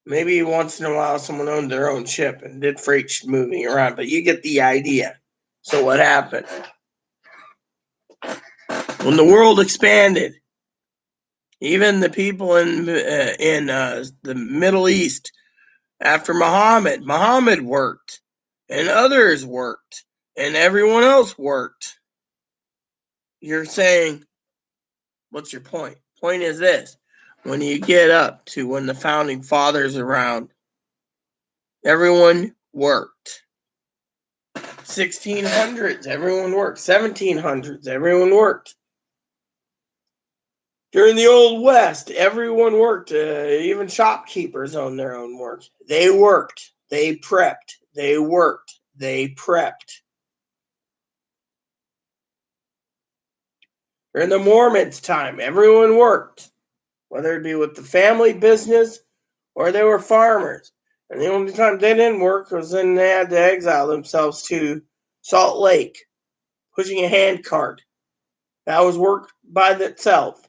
S1: Maybe once in a while someone owned their own ship and did freight moving around, but you get the idea. So what happened? When the world expanded, even the people in the Middle East, after Muhammad worked, and others worked, and everyone else worked. You're saying, what's your point? Point is this: when you get up to when the founding fathers around, everyone worked. 1600s, everyone worked. 1700s, everyone worked. During the Old West, everyone worked. Even shopkeepers owned their own work. They worked. They prepped. They worked. They prepped. During the Mormons' time, everyone worked, whether it be with the family business or they were farmers. And the only time they didn't work was when they had to exile themselves to Salt Lake, pushing a hand cart. That was work by itself.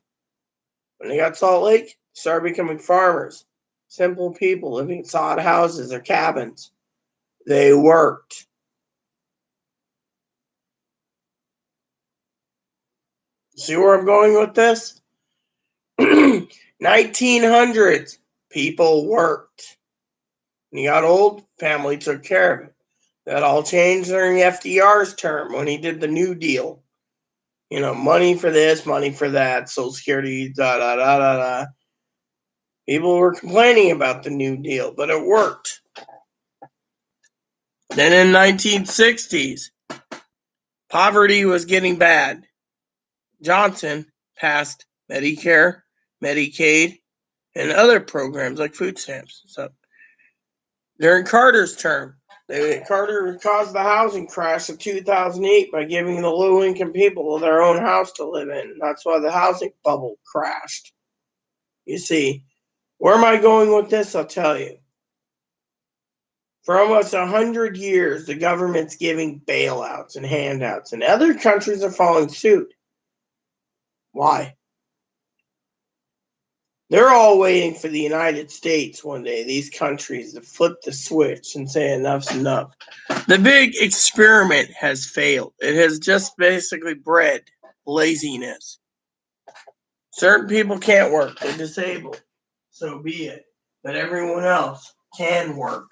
S1: When they got Salt Lake, they started becoming farmers. Simple people living in sod houses or cabins. They worked. See where I'm going with this? 1900s, people worked. When he got old, family took care of it. That all changed during FDR's term when he did the New Deal. Money for this, money for that, Social Security, da. People were complaining about the New Deal, but it worked. Then in 1960s, poverty was getting bad. Johnson passed Medicare, Medicaid, and other programs like food stamps. So during Carter's term, Carter caused the housing crash of 2008 by giving the low-income people their own house to live in. That's why the housing bubble crashed. You see, where am I going with this? I'll tell you. For almost 100 years, the government's giving bailouts and handouts, and other countries are following suit. Why? They're all waiting for the United States one day, these countries, to flip the switch and say enough's enough. The big experiment has failed. It has just basically bred laziness. Certain people can't work. They're disabled. So be it. But everyone else can work.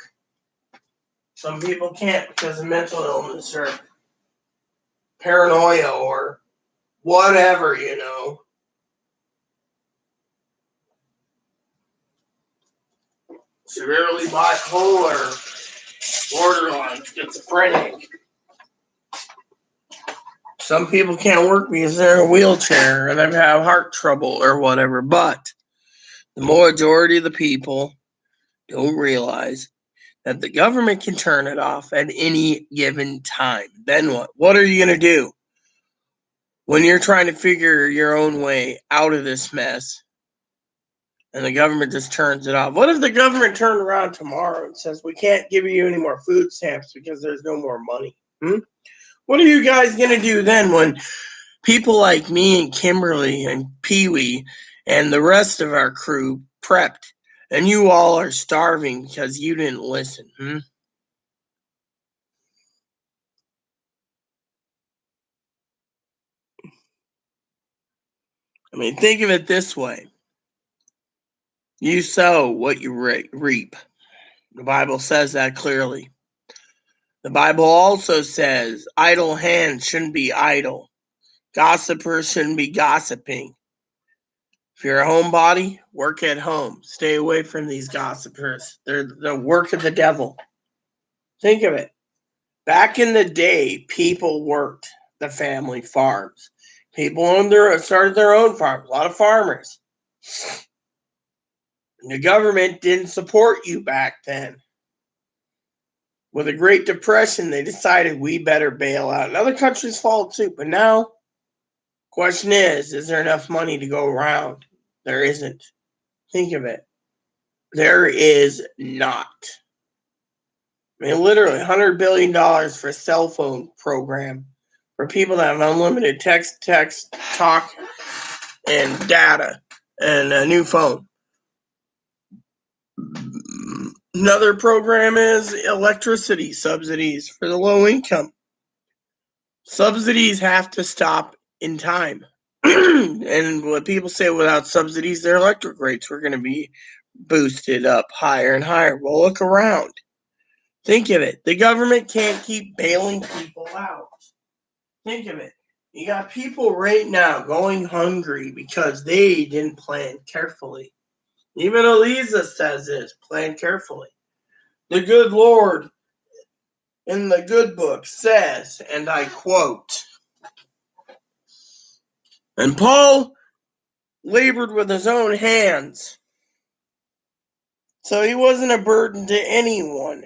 S1: Some people can't because of mental illness or paranoia or whatever, Severely bipolar, borderline, schizophrenic. Some people can't work because they're in a wheelchair or they have heart trouble or whatever. But the majority of the people don't realize that the government can turn it off at any given time. Then what? What are you going to do? when you're trying to figure your own way out of this mess and the government just turns it off? What if the government turned around tomorrow and says, we can't give you any more food stamps because there's no more money? What are you guys going to do then when people like me and Kimberly and Pee Wee and the rest of our crew prepped and you all are starving because you didn't listen? I mean, think of it this way. You sow what you reap. The Bible says that clearly. The Bible also says idle hands shouldn't be idle. Gossipers shouldn't be gossiping. If you're a homebody, work at home. Stay away from these gossipers. They're the work of the devil. Think of it. Back in the day, people worked the family farms. People started their own farms. A lot of farmers. The government didn't support you back then. With the Great Depression, they decided we better bail out. And other countries followed suit. But now, question is there enough money to go around? There isn't. Think of it. There is not. I mean, literally $100 billion for a cell phone program for people that have unlimited text, talk, and data, and a new phone. Another program is electricity subsidies for the low income. Subsidies have to stop in time. And what people say, without subsidies, their electric rates were going to be boosted up higher and higher. Well, look around. Think of it. The government can't keep bailing people out. Think of it. You got people right now going hungry because they didn't plan carefully. Even Eliza says this, plan carefully. The good Lord in the good book says, and I quote, and Paul labored with his own hands, so he wasn't a burden to anyone,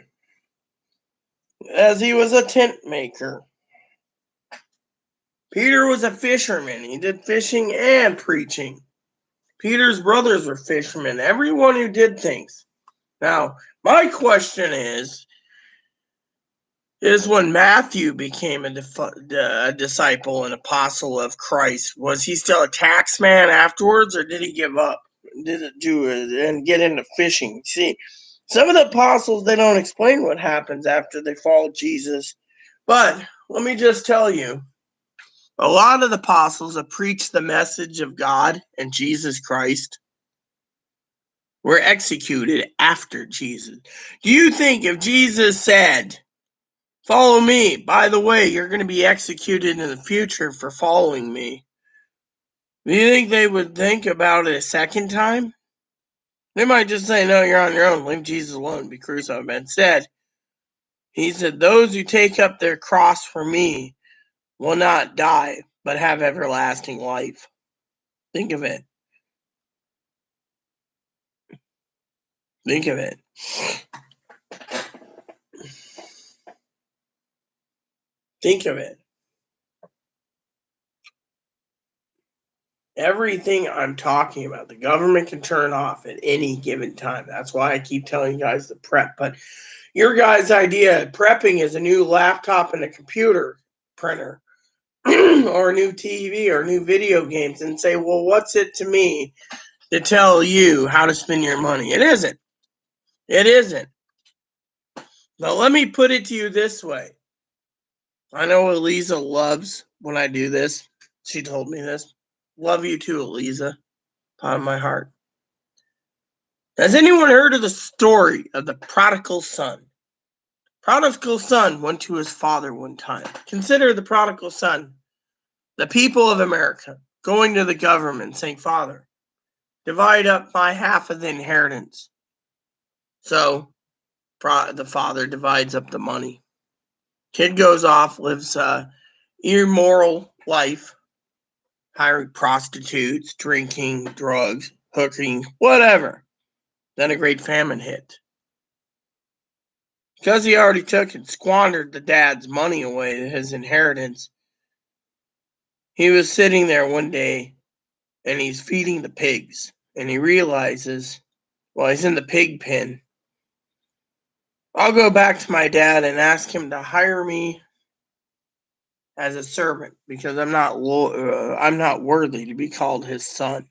S1: as he was a tent maker. Peter was a fisherman. He did fishing and preaching. Peter's brothers were fishermen. Everyone who did things. Now, my question is when Matthew became a disciple and apostle of Christ, was he still a tax man afterwards, or did he give up? Did it do it and get into fishing? See, some of the apostles, they don't explain what happens after they follow Jesus. But let me just tell you, a lot of the apostles that preached the message of God and Jesus Christ were executed after Jesus. Do you think if Jesus said, follow me, by the way, you're going to be executed in the future for following me, do you think they would think about it a second time? They might just say, no, you're on your own, leave Jesus alone, be crucified. But instead, he said, those who take up their cross for me will not die, but have everlasting life. Think of it. Think of it. Think of it. Everything I'm talking about, the government can turn off at any given time. That's why I keep telling you guys to prep. But your guys' idea, prepping is a new laptop and a computer printer or a new TV or new video games, and say, well, what's it to me to tell you how to spend your money? It isn't. It isn't. But let me put it to you this way. I know Eliza loves when I do this. She told me this. Love you too, Eliza. Bottom of my heart. Has anyone heard of the story of the prodigal son? Prodigal son went to his father one time. Consider the prodigal son, the people of America, going to the government saying, Father, divide up my half of the inheritance. So the father divides up the money. Kid goes off, lives immoral life, hiring prostitutes, drinking, drugs, hooking, whatever. Then a great famine hit. Because he already took and squandered the dad's money away, his inheritance, He was sitting there one day and he's feeding the pigs. And he realizes, well, he's in the pig pen. I'll go back to my dad and ask him to hire me as a servant because I'm not worthy to be called his son.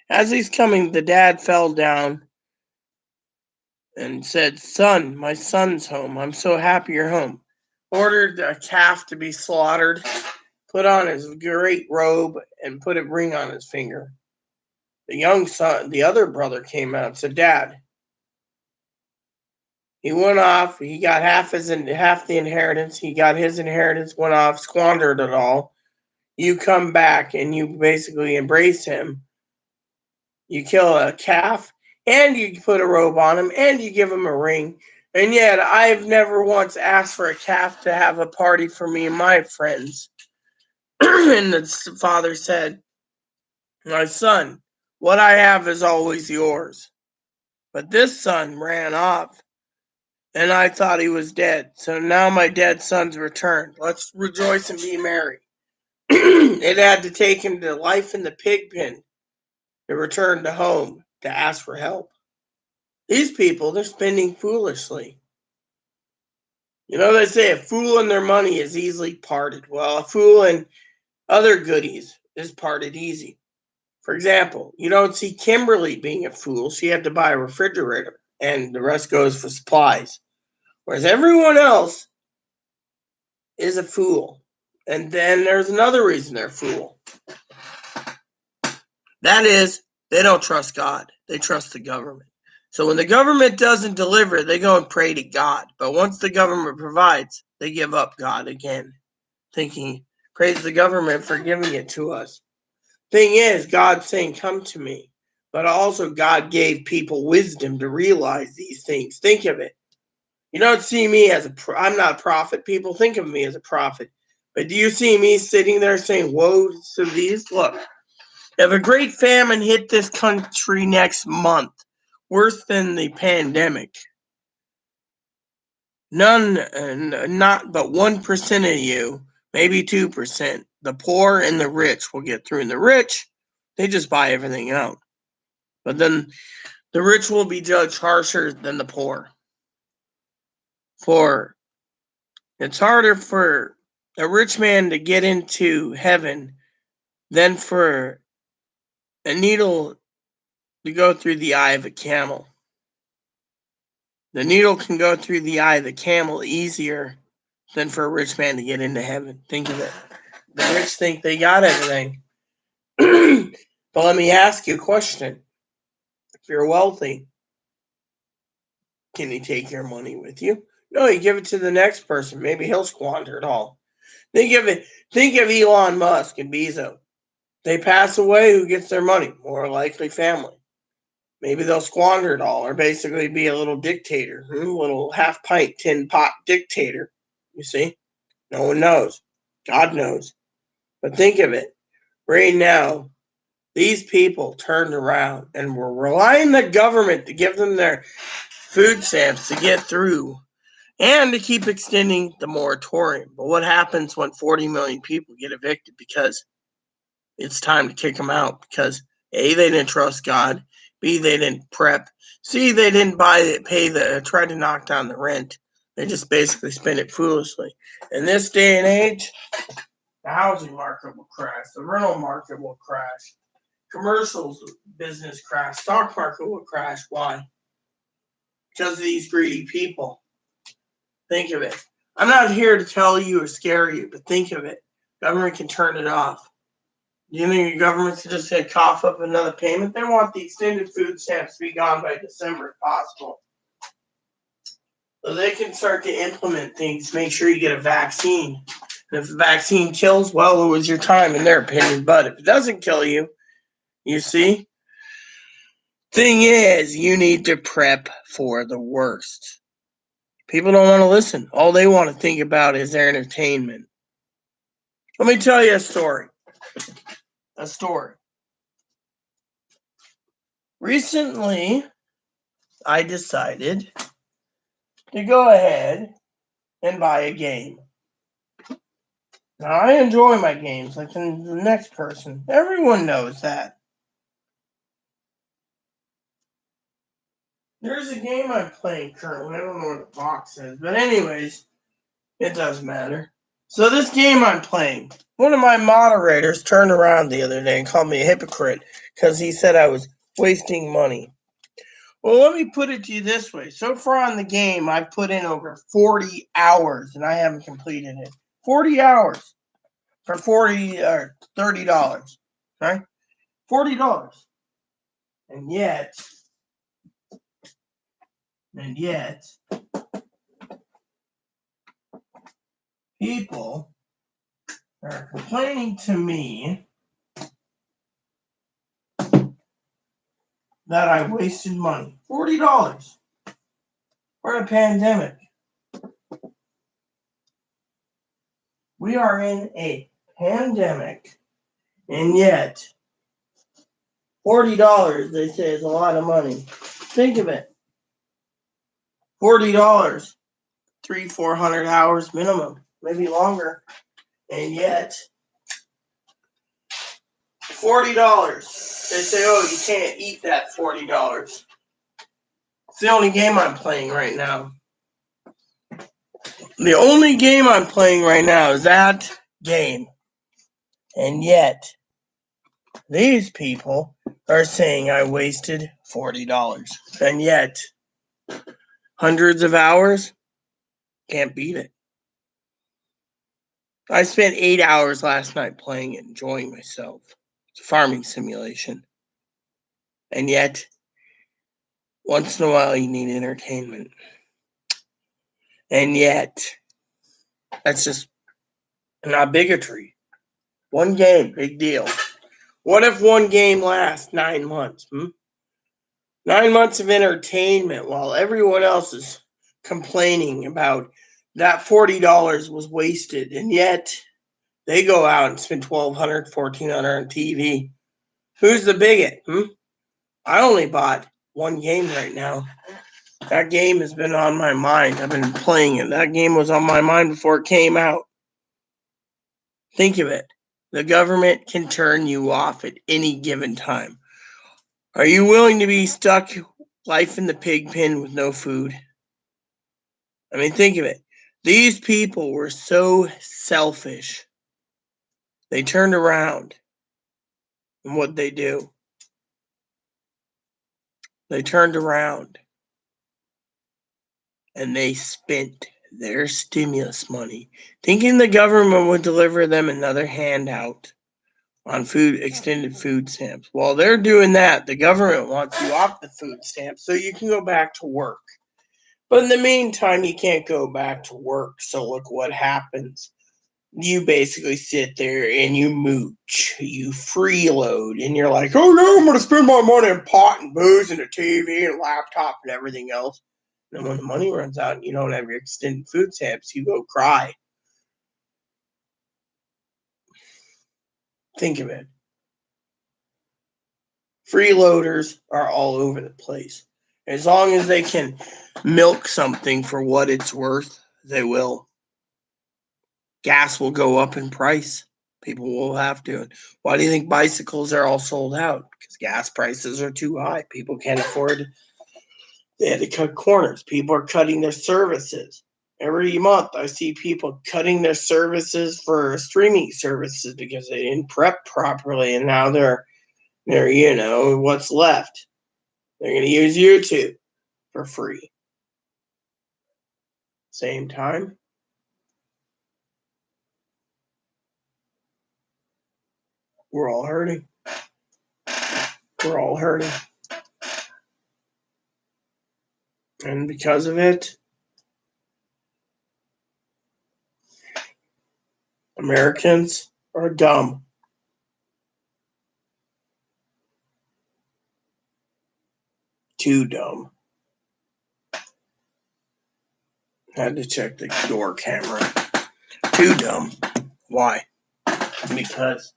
S1: As he's coming, the dad fell down and said, "Son, my son's home. I'm so happy you're home." Ordered a calf to be slaughtered, put on his great robe, and put a ring on his finger. The young son, the other brother, came out and said, "Dad." He went off. He got half the inheritance. He got his inheritance, went off, squandered it all. You come back and you basically embrace him. You kill a calf, and you put a robe on him, and you give him a ring. And yet, I've never once asked for a calf to have a party for me and my friends. And the father said, "My son, what I have is always yours. But this son ran off, and I thought he was dead. So now my dead son's returned. Let's rejoice and be merry." It had to take him to life in the pig pen to return to home to ask for help. These people, they're spending foolishly. You know, they say a fool and their money is easily parted. Well, a fool and other goodies is parted easy. For example, you don't see Kimberly being a fool. She had to buy a refrigerator, and the rest goes for supplies. Whereas everyone else is a fool. And then there's another reason they're a fool. That is, they don't trust God. They trust the government. So when the government doesn't deliver, they go and pray to God. But once the government provides, they give up God again, thinking, praise the government for giving it to us. Thing is, God's saying, come to me. But also God gave people wisdom to realize these things. Think of it. You don't see me as I'm not a prophet. People think of me as a prophet. But do you see me sitting there saying, woe to these? Look, if a great famine hit this country next month, worse than the pandemic, not but 1% of you, maybe 2%, the poor and the rich will get through. And the rich, they just buy everything out. But then the rich will be judged harsher than the poor. For it's harder for a rich man to get into heaven than for a needle to go through the eye of a camel. The needle can go through the eye of the camel easier than for a rich man to get into heaven. Think of it. The rich think they got everything. But let me ask you a question. If you're wealthy, can you take your money with you? No, you give it to the next person. Maybe he'll squander it all. Think of Elon Musk and Bezos. They pass away, who gets their money? More likely family. Maybe they'll squander it all or basically be a little dictator, a little half pint, tin pot dictator. You see? No one knows. God knows. But think of it. Right now, these people turned around and were relying on the government to give them their food stamps to get through and to keep extending the moratorium. But what happens when 40 million people get evicted because it's time to kick them out? Because A, they didn't trust God. B, they didn't prep. C, they didn't try to knock down the rent. They just basically spend it foolishly. In this day and age, the housing market will crash. The rental market will crash. Commercials business crash. Stock market will crash. Why? Because of these greedy people. Think of it. I'm not here to tell you or scare you, but think of it. Government can turn it off. Do you think your government's just going to cough up another payment? They want the extended food stamps to be gone by December if possible. So they can start to implement things, make sure you get a vaccine. And if the vaccine kills, well, it was your time in their opinion. But if it doesn't kill you, you see? Thing is, you need to prep for the worst. People don't want to listen. All they want to think about is their entertainment. Let me tell you a story. Recently, I decided to go ahead and buy a game. Now, I enjoy my games like the next person. Everyone knows that. There's a game I'm playing currently. I don't know what the box is, but anyways, it doesn't matter. So this game I'm playing, one of my moderators turned around the other day and called me a hypocrite because he said I was wasting money. Well, let me put it to you this way. So far on the game, I've put in over 40 hours and I haven't completed it. 40 hours for $30. Right? $40. And yet, people are complaining to me that I wasted money. $40 for a pandemic. We are in a pandemic, and yet $40 they say is a lot of money. Think of it. $40, 300-400 hours minimum, maybe longer, and yet $40. They say, oh, you can't eat that $40. It's the only game I'm playing right now. The only game I'm playing right now is that game. And yet, these people are saying I wasted $40. And yet, hundreds of hours, can't beat it. I spent 8 hours last night playing it, enjoying myself. It's a farming simulation. And yet, once in a while, you need entertainment. And yet, that's just not bigotry. One game, big deal. What if one game lasts 9 months? 9 months of entertainment while everyone else is complaining about that $40 was wasted, and yet they go out and spend $1,200, $1,400 on TV. Who's the bigot? I only bought one game right now. That game has been on my mind. I've been playing it. That game was on my mind before it came out. Think of it. The government can turn you off at any given time. Are you willing to be stuck life in the pig pen with no food? I mean, think of it. These people were so selfish. They turned around. And what they do? They turned around and they spent their stimulus money thinking the government would deliver them another handout on extended food stamps. While they're doing that, the government wants you off the food stamps so you can go back to work. But in the meantime, you can't go back to work. So look what happens. You basically sit there and you mooch, you freeload, and you're like, oh no, I'm going to spend my money on pot and booze and a TV and a laptop and everything else. And when the money runs out and you don't have your extended food stamps, you go cry. Think of it. Freeloaders are all over the place. As long as they can milk something for what it's worth, they will. Gas will go up in price. People will have to. Why do you think bicycles are all sold out? Because gas prices are too high. People can't afford it. They had to cut corners. People are cutting their services. Every month I see people cutting their services for streaming services because they didn't prep properly, and now they're what's left. They're going to use YouTube for free. Same time, we're all hurting. We're all hurting. And because of it, Americans are dumb. Too dumb. Had to check the door camera. Too dumb. Why? Because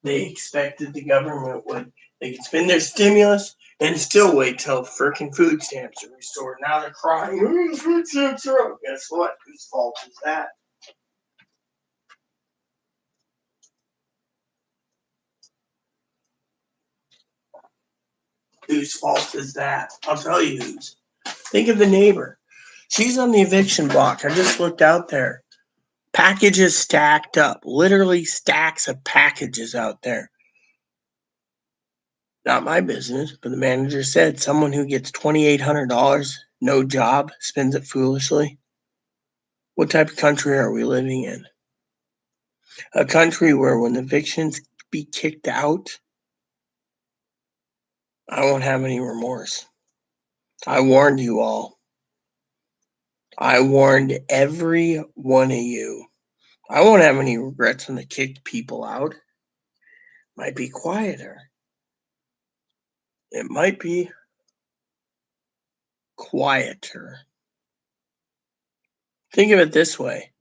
S1: they expected the government they could spend their stimulus and still wait till freaking food stamps are restored. Now they're crying, oh, food stamps are up. Guess what? Whose fault is that? Whose fault is that? I'll tell you whose. Think of the neighbor. She's on the eviction block. I just looked out there. Packages stacked up. Literally stacks of packages out there. Not my business, but the manager said someone who gets $2,800, no job, spends it foolishly. What type of country are we living in? A country where when evictions be kicked out, I won't have any remorse. I warned you all. I warned every one of you. I won't have any regrets when they kick people out. Might be quieter. It might be quieter. Think of it this way.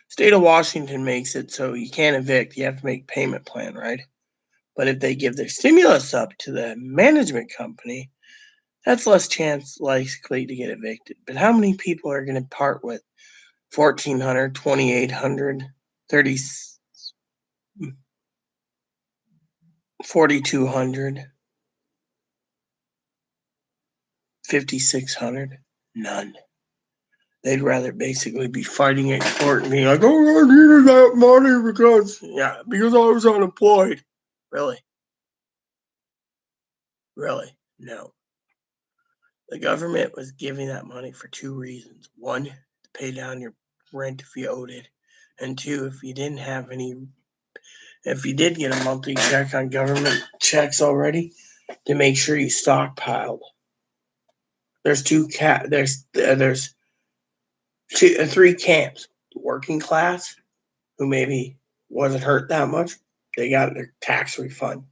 S1: State of Washington makes it so you can't evict, you have to make payment plan, right? But if they give their stimulus up to the management company, that's less chance likely to get evicted. But how many people are going to part with 1,400, 2,800, 4,200, 5,600? None. They'd rather basically be fighting at court and being like, oh, I needed that money because I was unemployed. Really? Really? No. The government was giving that money for two reasons. One, to pay down your rent if you owed it. And two, if you did get a monthly check on government checks already, to make sure you stockpiled. There's three camps. The working class, who maybe wasn't hurt that much, they got their tax refund.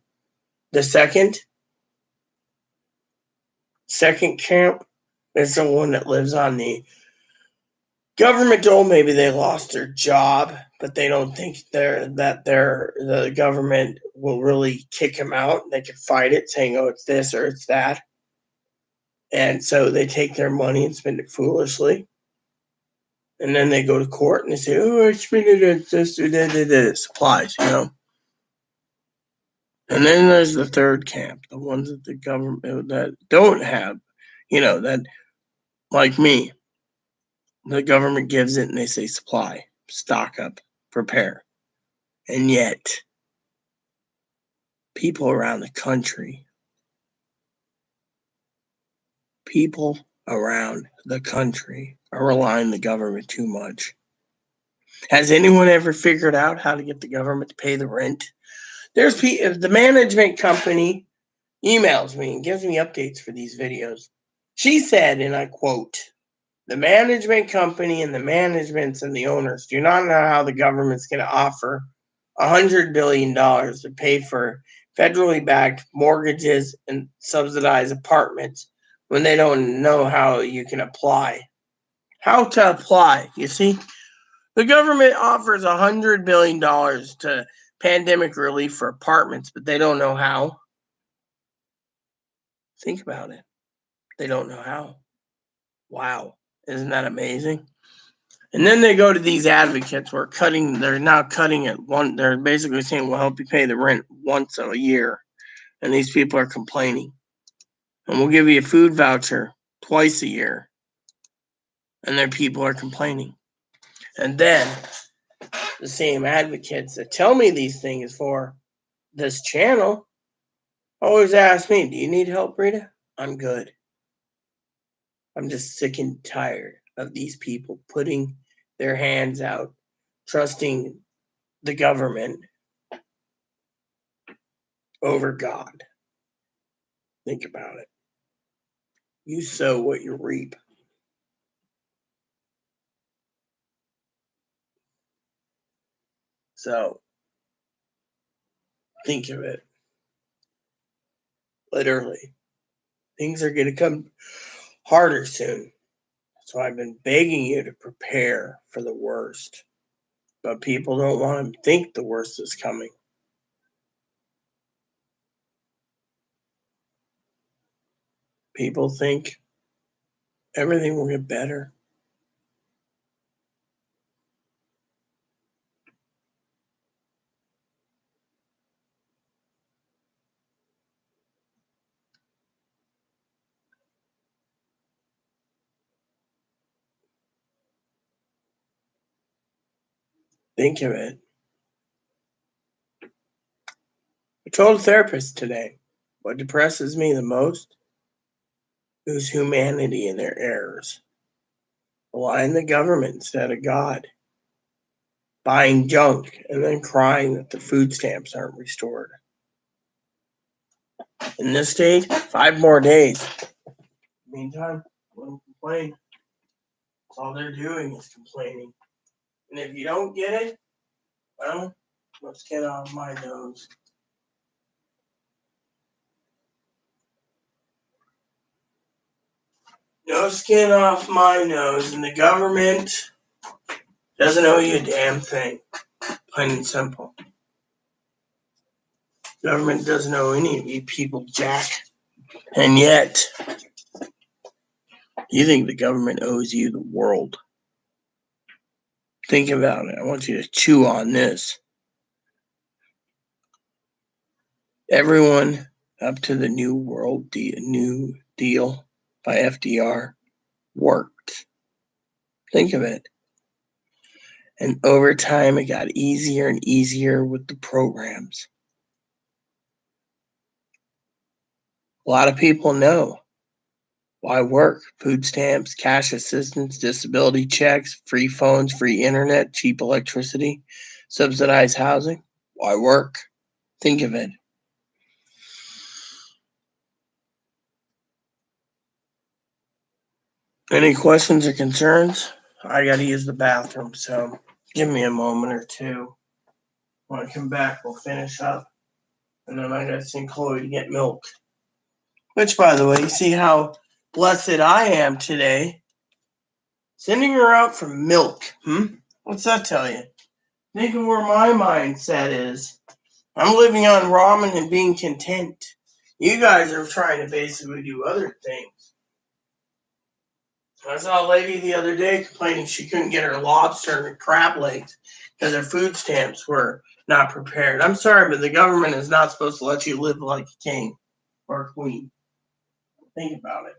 S1: The second camp is the one that lives on the government dole. Maybe they lost their job, but they don't think the government will really kick them out. They can fight it, saying, "Oh, it's this or it's that," and so they take their money and spend it foolishly. And then they go to court and they say, "Oh, I spent it on this or that supplies," And then there's the third camp, the ones that the government that don't have, that like me, the government gives it and they say supply, stock up, prepare. And yet, people around the country are relying on the government too much. Has anyone ever figured out how to get the government to pay the rent? If the management company emails me and gives me updates for these videos. She said, and I quote, "The management company and the managements and the owners do not know how the government's going to offer $100 billion to pay for federally backed mortgages and subsidized apartments when they don't know how you can apply." How to apply, you see? The government offers $100 billion to pandemic relief for apartments, but they don't know how. Think about it. They don't know how. Wow. Isn't that amazing? And then they go to these advocates who are they're now cutting it they're basically saying, we'll help you pay the rent once a year. And these people are complaining. And we'll give you a food voucher twice a year. And their people are complaining. And then the same advocates that tell me these things for this channel always ask me, do you need help, Rita? I'm good. I'm just sick and tired of these people putting their hands out, trusting the government over God. Think about it. You sow what you reap. So, think of it. Literally. Things are going to come harder soon. So I've been begging you to prepare for the worst. But people don't want to think the worst is coming. People think everything will get better. Think of it. I told a therapist today, what depresses me the most is humanity and their errors. Relying the government instead of God. Buying junk and then crying that the food stamps aren't restored. In this state, 5 more days. Meantime, let them complain. That's all they're doing is complaining. And if you don't get it, well, let's get on my nose. No skin off my nose, and the government doesn't owe you a damn thing. Plain and simple. The government doesn't owe any of you people jack. And yet, you think the government owes you the world. Think about it. I want you to chew on this. Everyone up to the New Deal by FDR worked. Think of it. And over time, it got easier and easier with the programs. A lot of people know why work. Food stamps, cash assistance, disability checks, free phones, free internet, cheap electricity, subsidized housing. Why work? Think of it. Any questions or concerns? I gotta use the bathroom, so give me a moment or two. When I come back, we'll finish up. And then I gotta send Chloe to get milk. Which, by the way, you see how blessed I am today. Sending her out for milk. What's that tell you? Think of where my mindset is. I'm living on ramen and being content. You guys are trying to basically do other things. I saw a lady the other day complaining she couldn't get her lobster and her crab legs because her food stamps were not prepared. I'm sorry, but the government is not supposed to let you live like a king or a queen. Think about it.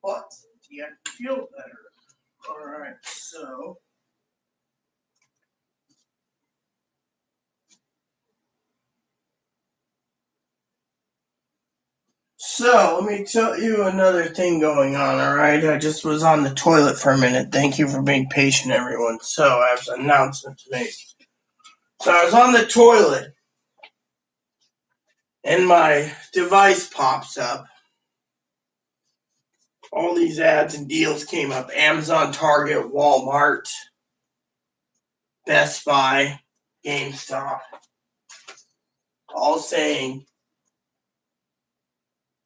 S1: But you have to feel better. Alright, So, let me tell you another thing going on, alright? I just was on the toilet for a minute. Thank you for being patient, everyone. So, I have an announcement to make. So, I was on the toilet, and my device pops up. All these ads and deals came up. Amazon, Target, Walmart, Best Buy, GameStop. All saying,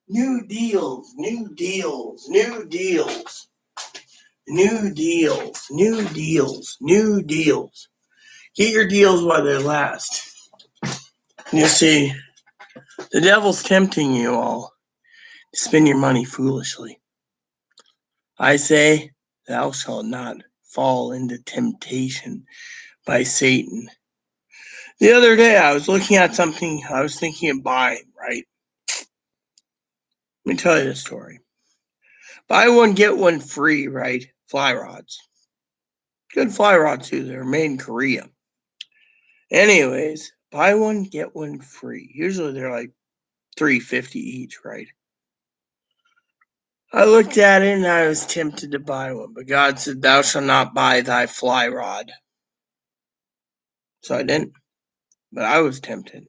S1: new deals, new deals, new deals. New deals, new deals, new deals. Get your deals while they last. You see, the devil's tempting you all to spend your money foolishly. I say, thou shalt not fall into temptation by Satan. The other day, I was looking at something I was thinking of buying, right? Let me tell you the story. Buy one, get one free, right? Fly rods. Good fly rods, too. They're made in Korea. Anyways, buy one, get one free. Usually they're like $3.50 each, right? I looked at it and I was tempted to buy one, but God said, thou shalt not buy thy fly rod. So I didn't, but I was tempted.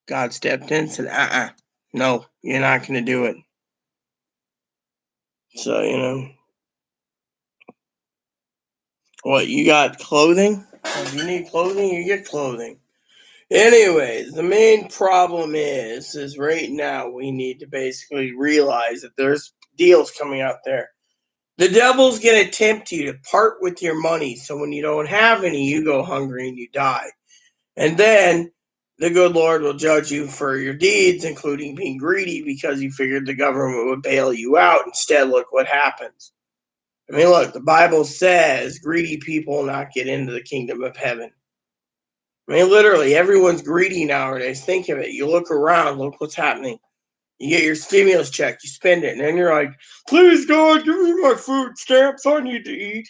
S1: God stepped in and said, no, you're not going to do it. So, what, you got clothing? If you need clothing, you get clothing. Anyways, the main problem is right now we need to basically realize that there's deals coming out there. The devil's going to tempt you to part with your money, so when you don't have any, you go hungry and you die. And then the good Lord will judge you for your deeds, including being greedy because you figured the government would bail you out. Instead, look what happens. I mean, look, the Bible says greedy people will not get into the kingdom of heaven. I mean, literally, everyone's greedy nowadays. Think of it. You look around, look what's happening. You get your stimulus check, you spend it, and then you're like, please, God, give me my food stamps. I need to eat.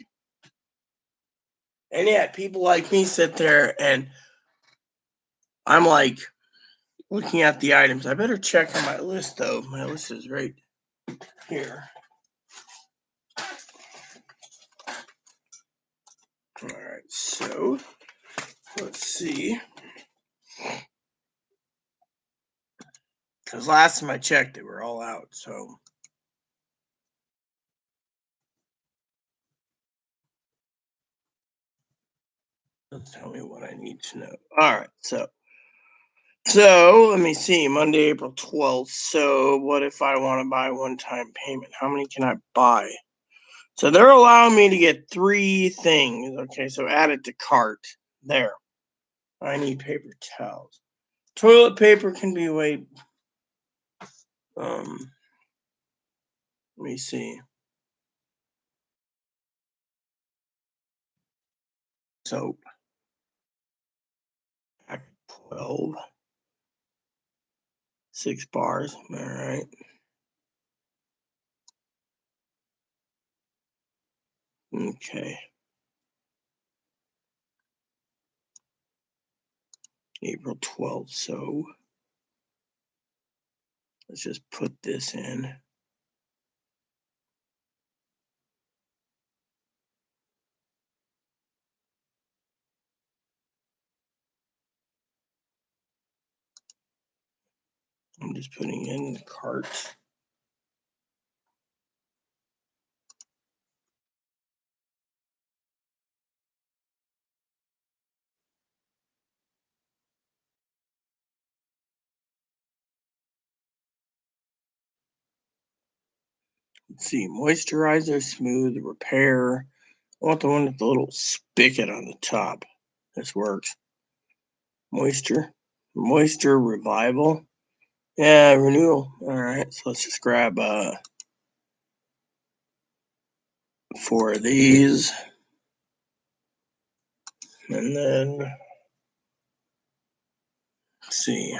S1: And yet, people like me sit there and I'm like looking at the items. I better check on my list, though. My list is right here. All right, so let's see. Because last time I checked, they were all out. So let's tell me what I need to know. All right, so let me see. Monday, April 12th. So what if I want to buy one-time payment? How many can I buy? So they're allowing me to get 3 things. Okay, so add it to cart. There. I need paper towels. Toilet paper can be way. Let me see. Soap. Pack 12. 6 bars. All right. Okay. April 12th. So Let's just put this in. I'm just putting it in the cart. Let's see, moisturizer, smooth, repair. I want the one with the little spigot on the top. This works. Moisture revival. Yeah, renewal. All right, so let's just grab 4 of these, and then let's see.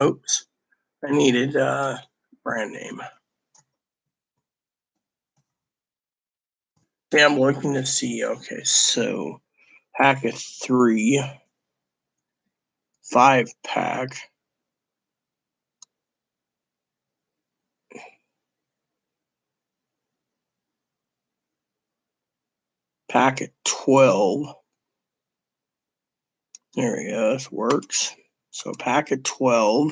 S1: Oops, I needed brand name. Okay, I'm looking to see. Okay, so pack of 3, 5-pack. Pack of 12. There we go. This works. So pack of 12.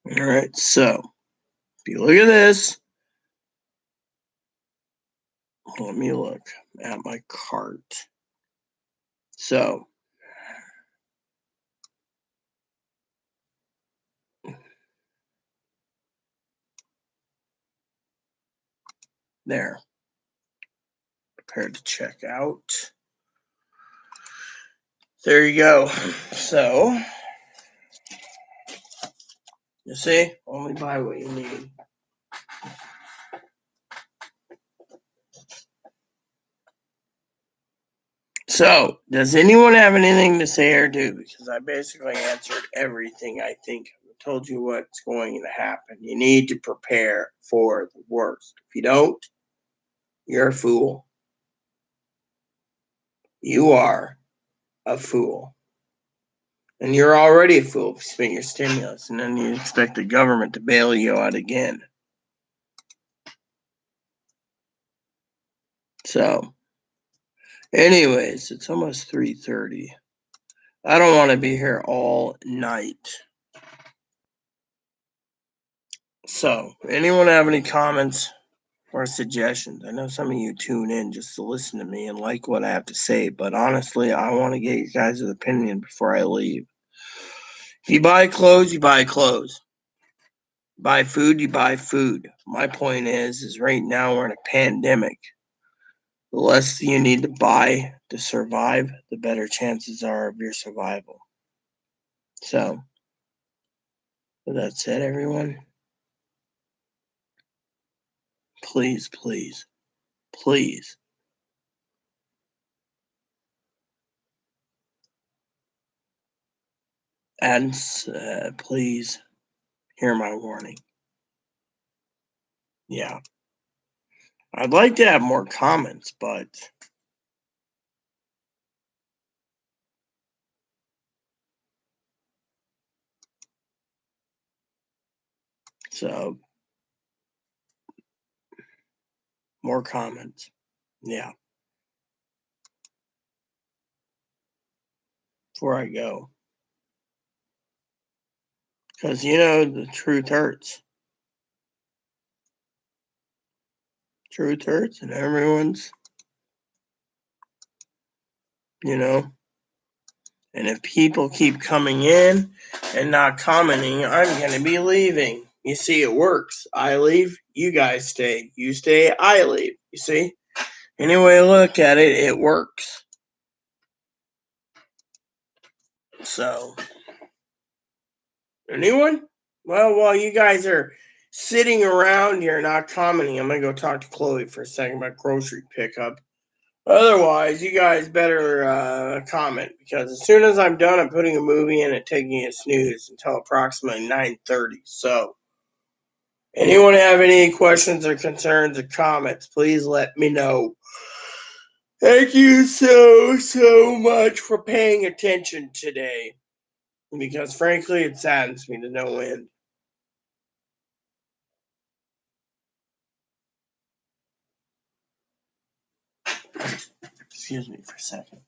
S1: All right, so if you look at this, let me look at my cart. So there, prepare to check out. There you go. So you see, only buy what you need. So, does anyone have anything to say or do? Because I basically answered everything I think. I told you what's going to happen. You need to prepare for the worst. If you don't, you're a fool. You are a fool. And you're already a fool if you spend your stimulus, and then you expect the government to bail you out again. So, anyways, it's almost 3:30. I don't want to be here all night. So, anyone have any comments or suggestions? I know some of you tune in just to listen to me and like what I have to say, but honestly, I want to get you guys' opinion before I leave. If you buy clothes, you buy clothes. Buy food, you buy food. My point is right now we're in a pandemic. The less you need to buy to survive, the better chances are of your survival. So, with that said, everyone, please, please, please, and please hear my warning. Yeah. I'd like to have more comments, but so more comments. Yeah. Before I go. Because, the truth hurts. Truth hurts, and everyone's, and if people keep coming in and not commenting, I'm going to be leaving. You see, it works. I leave, you guys stay. You stay, I leave. You see? Anyway, look at it, it works. So, anyone? Well, while you guys are sitting around here not commenting. I'm going to go talk to Chloe for a second about grocery pickup. Otherwise, you guys better comment, because as soon as I'm done, I'm putting a movie in and taking a snooze until approximately 9:30. So, anyone have any questions or concerns or comments, please let me know. Thank you so much for paying attention today, because frankly, it saddens me to no end. Excuse me for a second.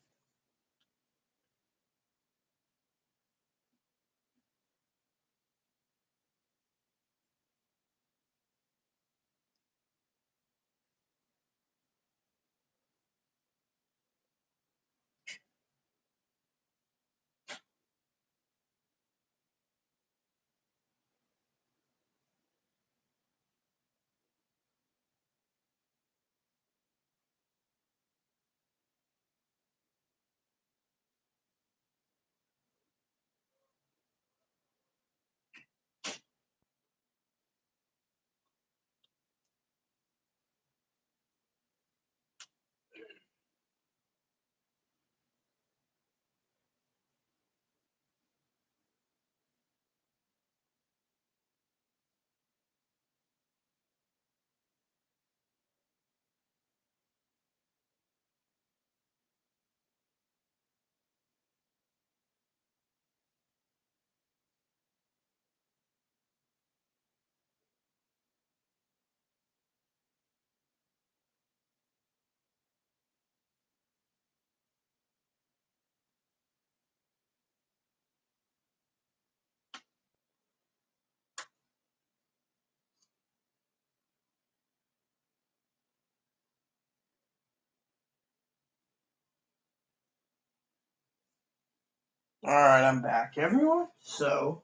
S1: All right, I'm back, everyone. So,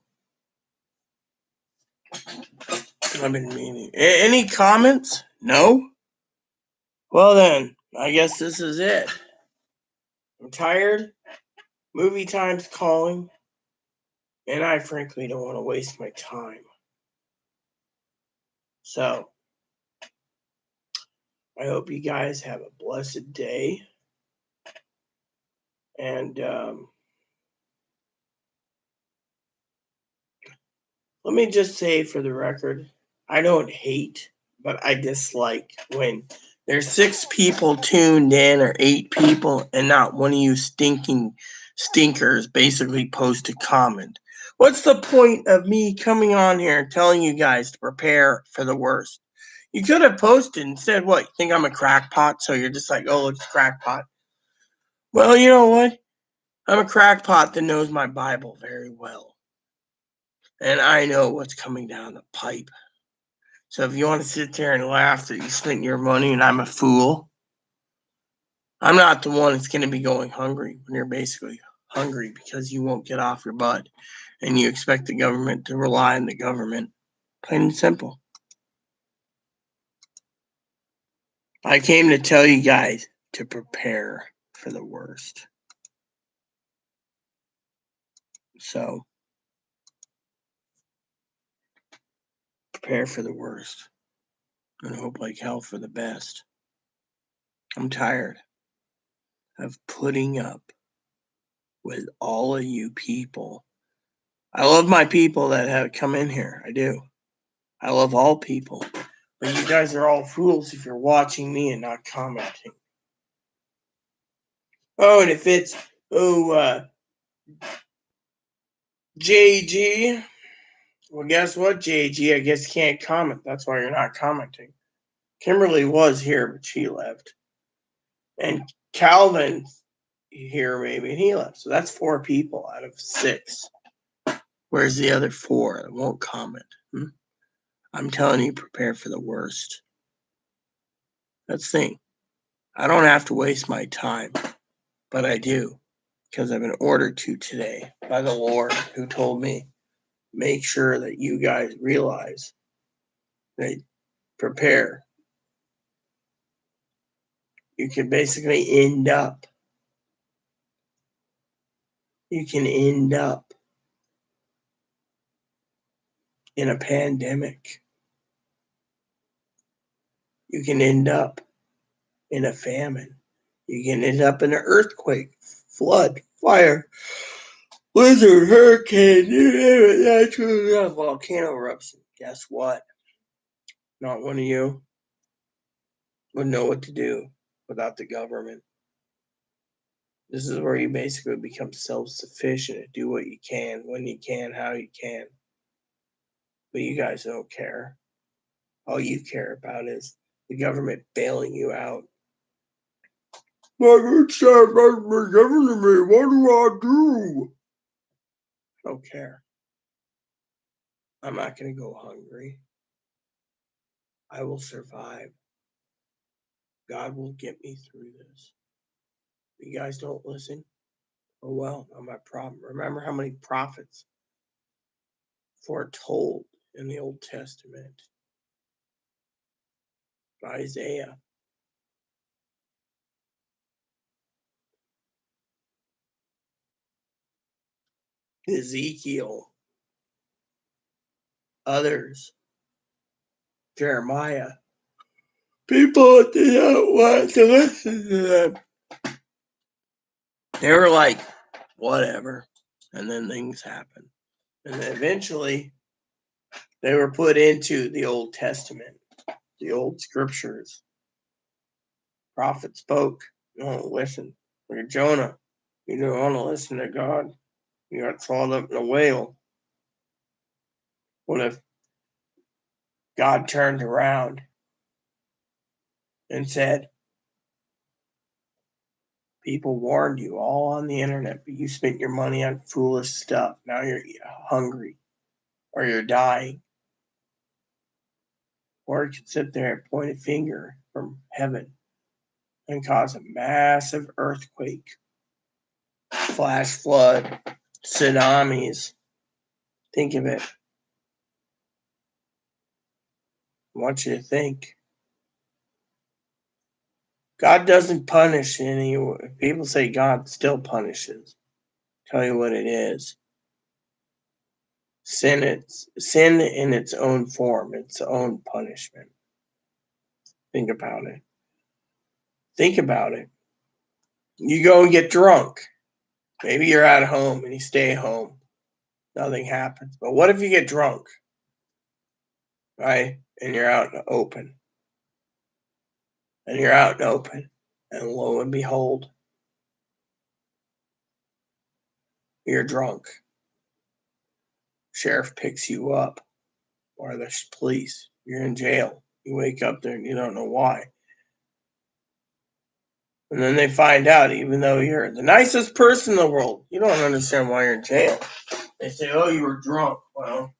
S1: I've been meaning. Any comments? No? Well, then, I guess this is it. I'm tired. Movie time's calling. And I frankly don't want to waste my time. So, I hope you guys have a blessed day. And let me just say for the record, I don't hate, but I dislike when there's 6 people tuned in or 8 people and not one of you stinking stinkers basically post a comment. What's the point of me coming on here and telling you guys to prepare for the worst? You could have posted and said, what, you think I'm a crackpot? So you're just like, oh, it's a crackpot. Well, you know what? I'm a crackpot that knows my Bible very well. And I know what's coming down the pipe. So if you want to sit there and laugh that you spent your money and I'm a fool, I'm not the one that's going to be going hungry when you're basically hungry because you won't get off your butt and you expect the government to rely on the government. Plain and simple. I came to tell you guys to prepare for the worst. So, prepare for the worst and hope like hell for the best. I'm tired of putting up with all of you people. I love my people that have come in here. I do. I love all people. But you guys are all fools if you're watching me and not commenting. Oh, and if it's, JG, well, guess what, JG? I guess you can't comment. That's why you're not commenting. Kimberly was here, but she left. And Calvin's here, maybe, and he left. So that's 4 people out of 6. Where's the other 4 that won't comment? I'm telling you, prepare for the worst. That's the thing. I don't have to waste my time, but I do, because I've been ordered to today by the Lord, who told me, make sure that you guys realize that prepare. You can basically end up in a pandemic. You can end up in a famine. You can end up in an earthquake, flood, fire, blizzard, hurricane, natural volcano eruption. Guess what? Not one of you would know what to do without the government. This is where you basically become self-sufficient and do what you can, when you can, how you can. But you guys don't care. All you care about is the government bailing you out. My rich dad must be giving to me. What do I do? I don't care. I'm not going to go hungry. I will survive. God will get me through this. If you guys don't listen, oh well, not my problem. Remember how many prophets foretold in the Old Testament? Isaiah. Ezekiel. Others. Jeremiah. People did not want to listen to them. They were like, whatever. And then things happened. And then eventually, they were put into the Old Testament, the old scriptures. Prophet spoke. You don't listen. Look at Jonah. You don't want to listen to God. You got swallowed up in a whale. What if God turned around and said, people warned you all on the internet, but you spent your money on foolish stuff. Now you're hungry or you're dying. Or it could sit there and point a finger from heaven and cause a massive earthquake, flash flood, tsunamis. Think of it. I want you to think. God doesn't punish any. People say God still punishes. Tell you what it is. Sin in its own form, its own punishment. Think about it. Think about it. You go and get drunk. Maybe you're at home and you stay home. Nothing happens. But what if you get drunk? Right? And you're out in the open. And you're out and open. And lo and behold, you're drunk. Sheriff picks you up. Or the police. You're in jail. You wake up there and you don't know why. And then they find out, even though you're the nicest person in the world, you don't understand why you're in jail. They say, oh, you were drunk. Well,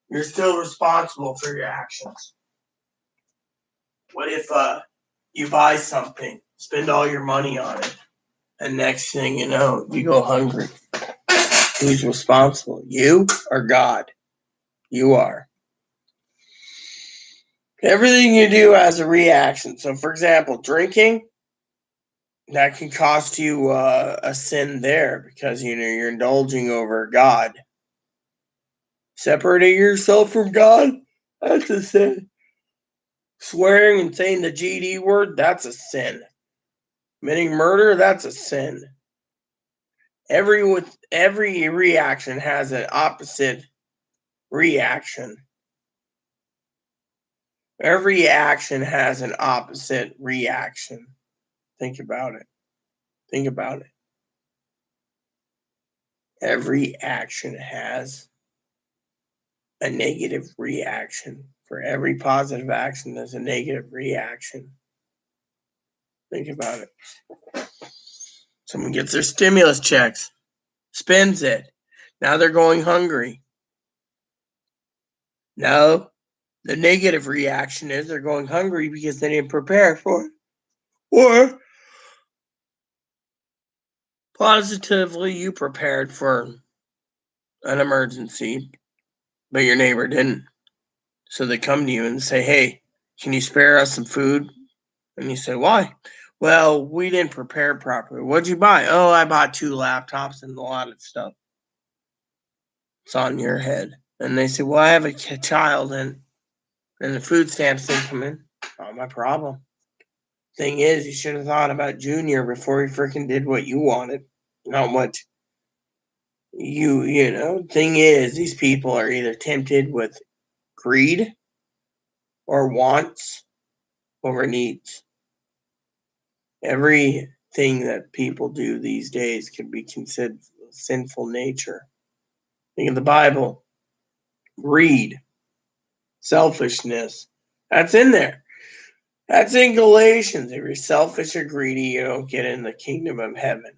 S1: you're still responsible for your actions. What if you buy something, spend all your money on it, and next thing you know, you go hungry? Who's responsible? You or God? You are. Everything you do has a reaction. So, for example, drinking, that can cost you a sin there because you're indulging over God. Separating yourself from God, that's a sin. Swearing and saying the GD word, that's a sin. Committing murder, that's a sin. Every reaction has an opposite reaction. Every action has an opposite reaction. Think about it. Think about it. Every action has a negative reaction. For every positive action, there's a negative reaction. Think about it. Someone gets their stimulus checks, spends it. Now they're going hungry. No, the negative reaction is they're going hungry because they didn't prepare for it. Or positively, you prepared for an emergency, but your neighbor didn't. So they come to you and say, hey, can you spare us some food? And you say, why? Well, we didn't prepare properly. What'd you buy? Oh, I bought 2 laptops and a lot of stuff. It's on your head. And they say, well, I have a child and the food stamps didn't come in. Not my problem. Thing is, you should have thought about Junior before you freaking did what you wanted. Not what you know. Thing is, these people are either tempted with greed or wants over needs. Everything that people do these days can be considered sinful nature. Think of the Bible. Greed, selfishness. That's in there. That's in Galatians. If you're selfish or greedy, you don't get in the kingdom of heaven.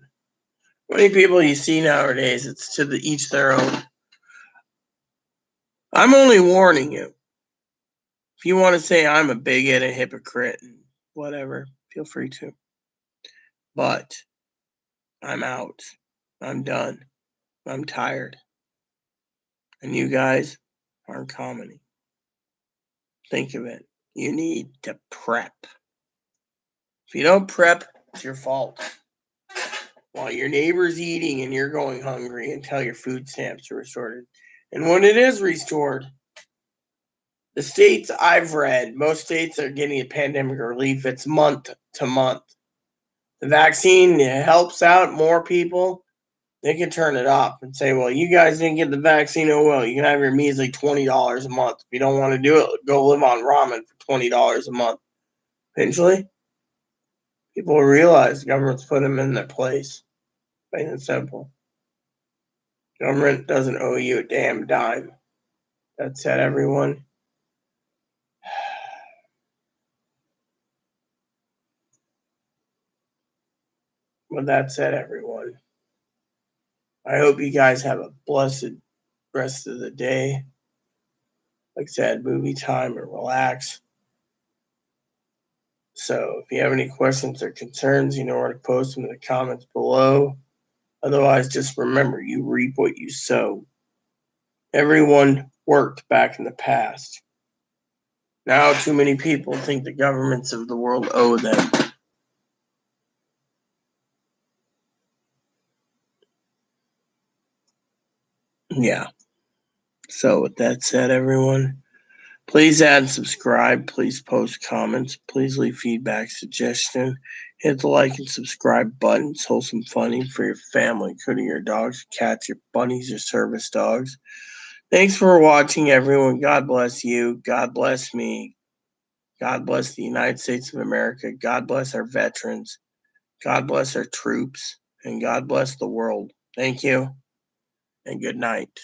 S1: Many people you see nowadays, it's to each their own. I'm only warning you. If you want to say I'm a bigot, a hypocrite, and whatever, feel free to. But I'm out. I'm done. I'm tired. And you guys aren't commenting. Think of it. You need to prep. If you don't prep, it's your fault. While your neighbor's eating and you're going hungry until your food stamps are restored. And when it is restored, the states I've read, most states are getting a pandemic relief. It's month to month. The vaccine helps out more people. They can turn it off and say, well, you guys didn't get the vaccine. Oh, well, you can have your measly $20 a month. If you don't want to do it, go live on ramen for $20 a month. Eventually, people will realize the government's put them in their place. Plain and simple. Government doesn't owe you a damn dime. That said, everyone. With that said, everyone, I hope you guys have a blessed rest of the day. Like I said, movie time and relax. So if you have any questions or concerns, you know where to post them in the comments below. Otherwise, just remember, you reap what you sow. Everyone worked back in the past. Now too many people think the governments of the world owe them. Yeah. So with that said, everyone, please add and subscribe. Please post comments. Please leave feedback, suggestion. Hit the like and subscribe button. It's wholesome funny for your family, including your dogs, cats, your bunnies, your service dogs. Thanks for watching, everyone. God bless you. God bless me. God bless the United States of America. God bless our veterans. God bless our troops. And God bless the world. Thank you, and good night.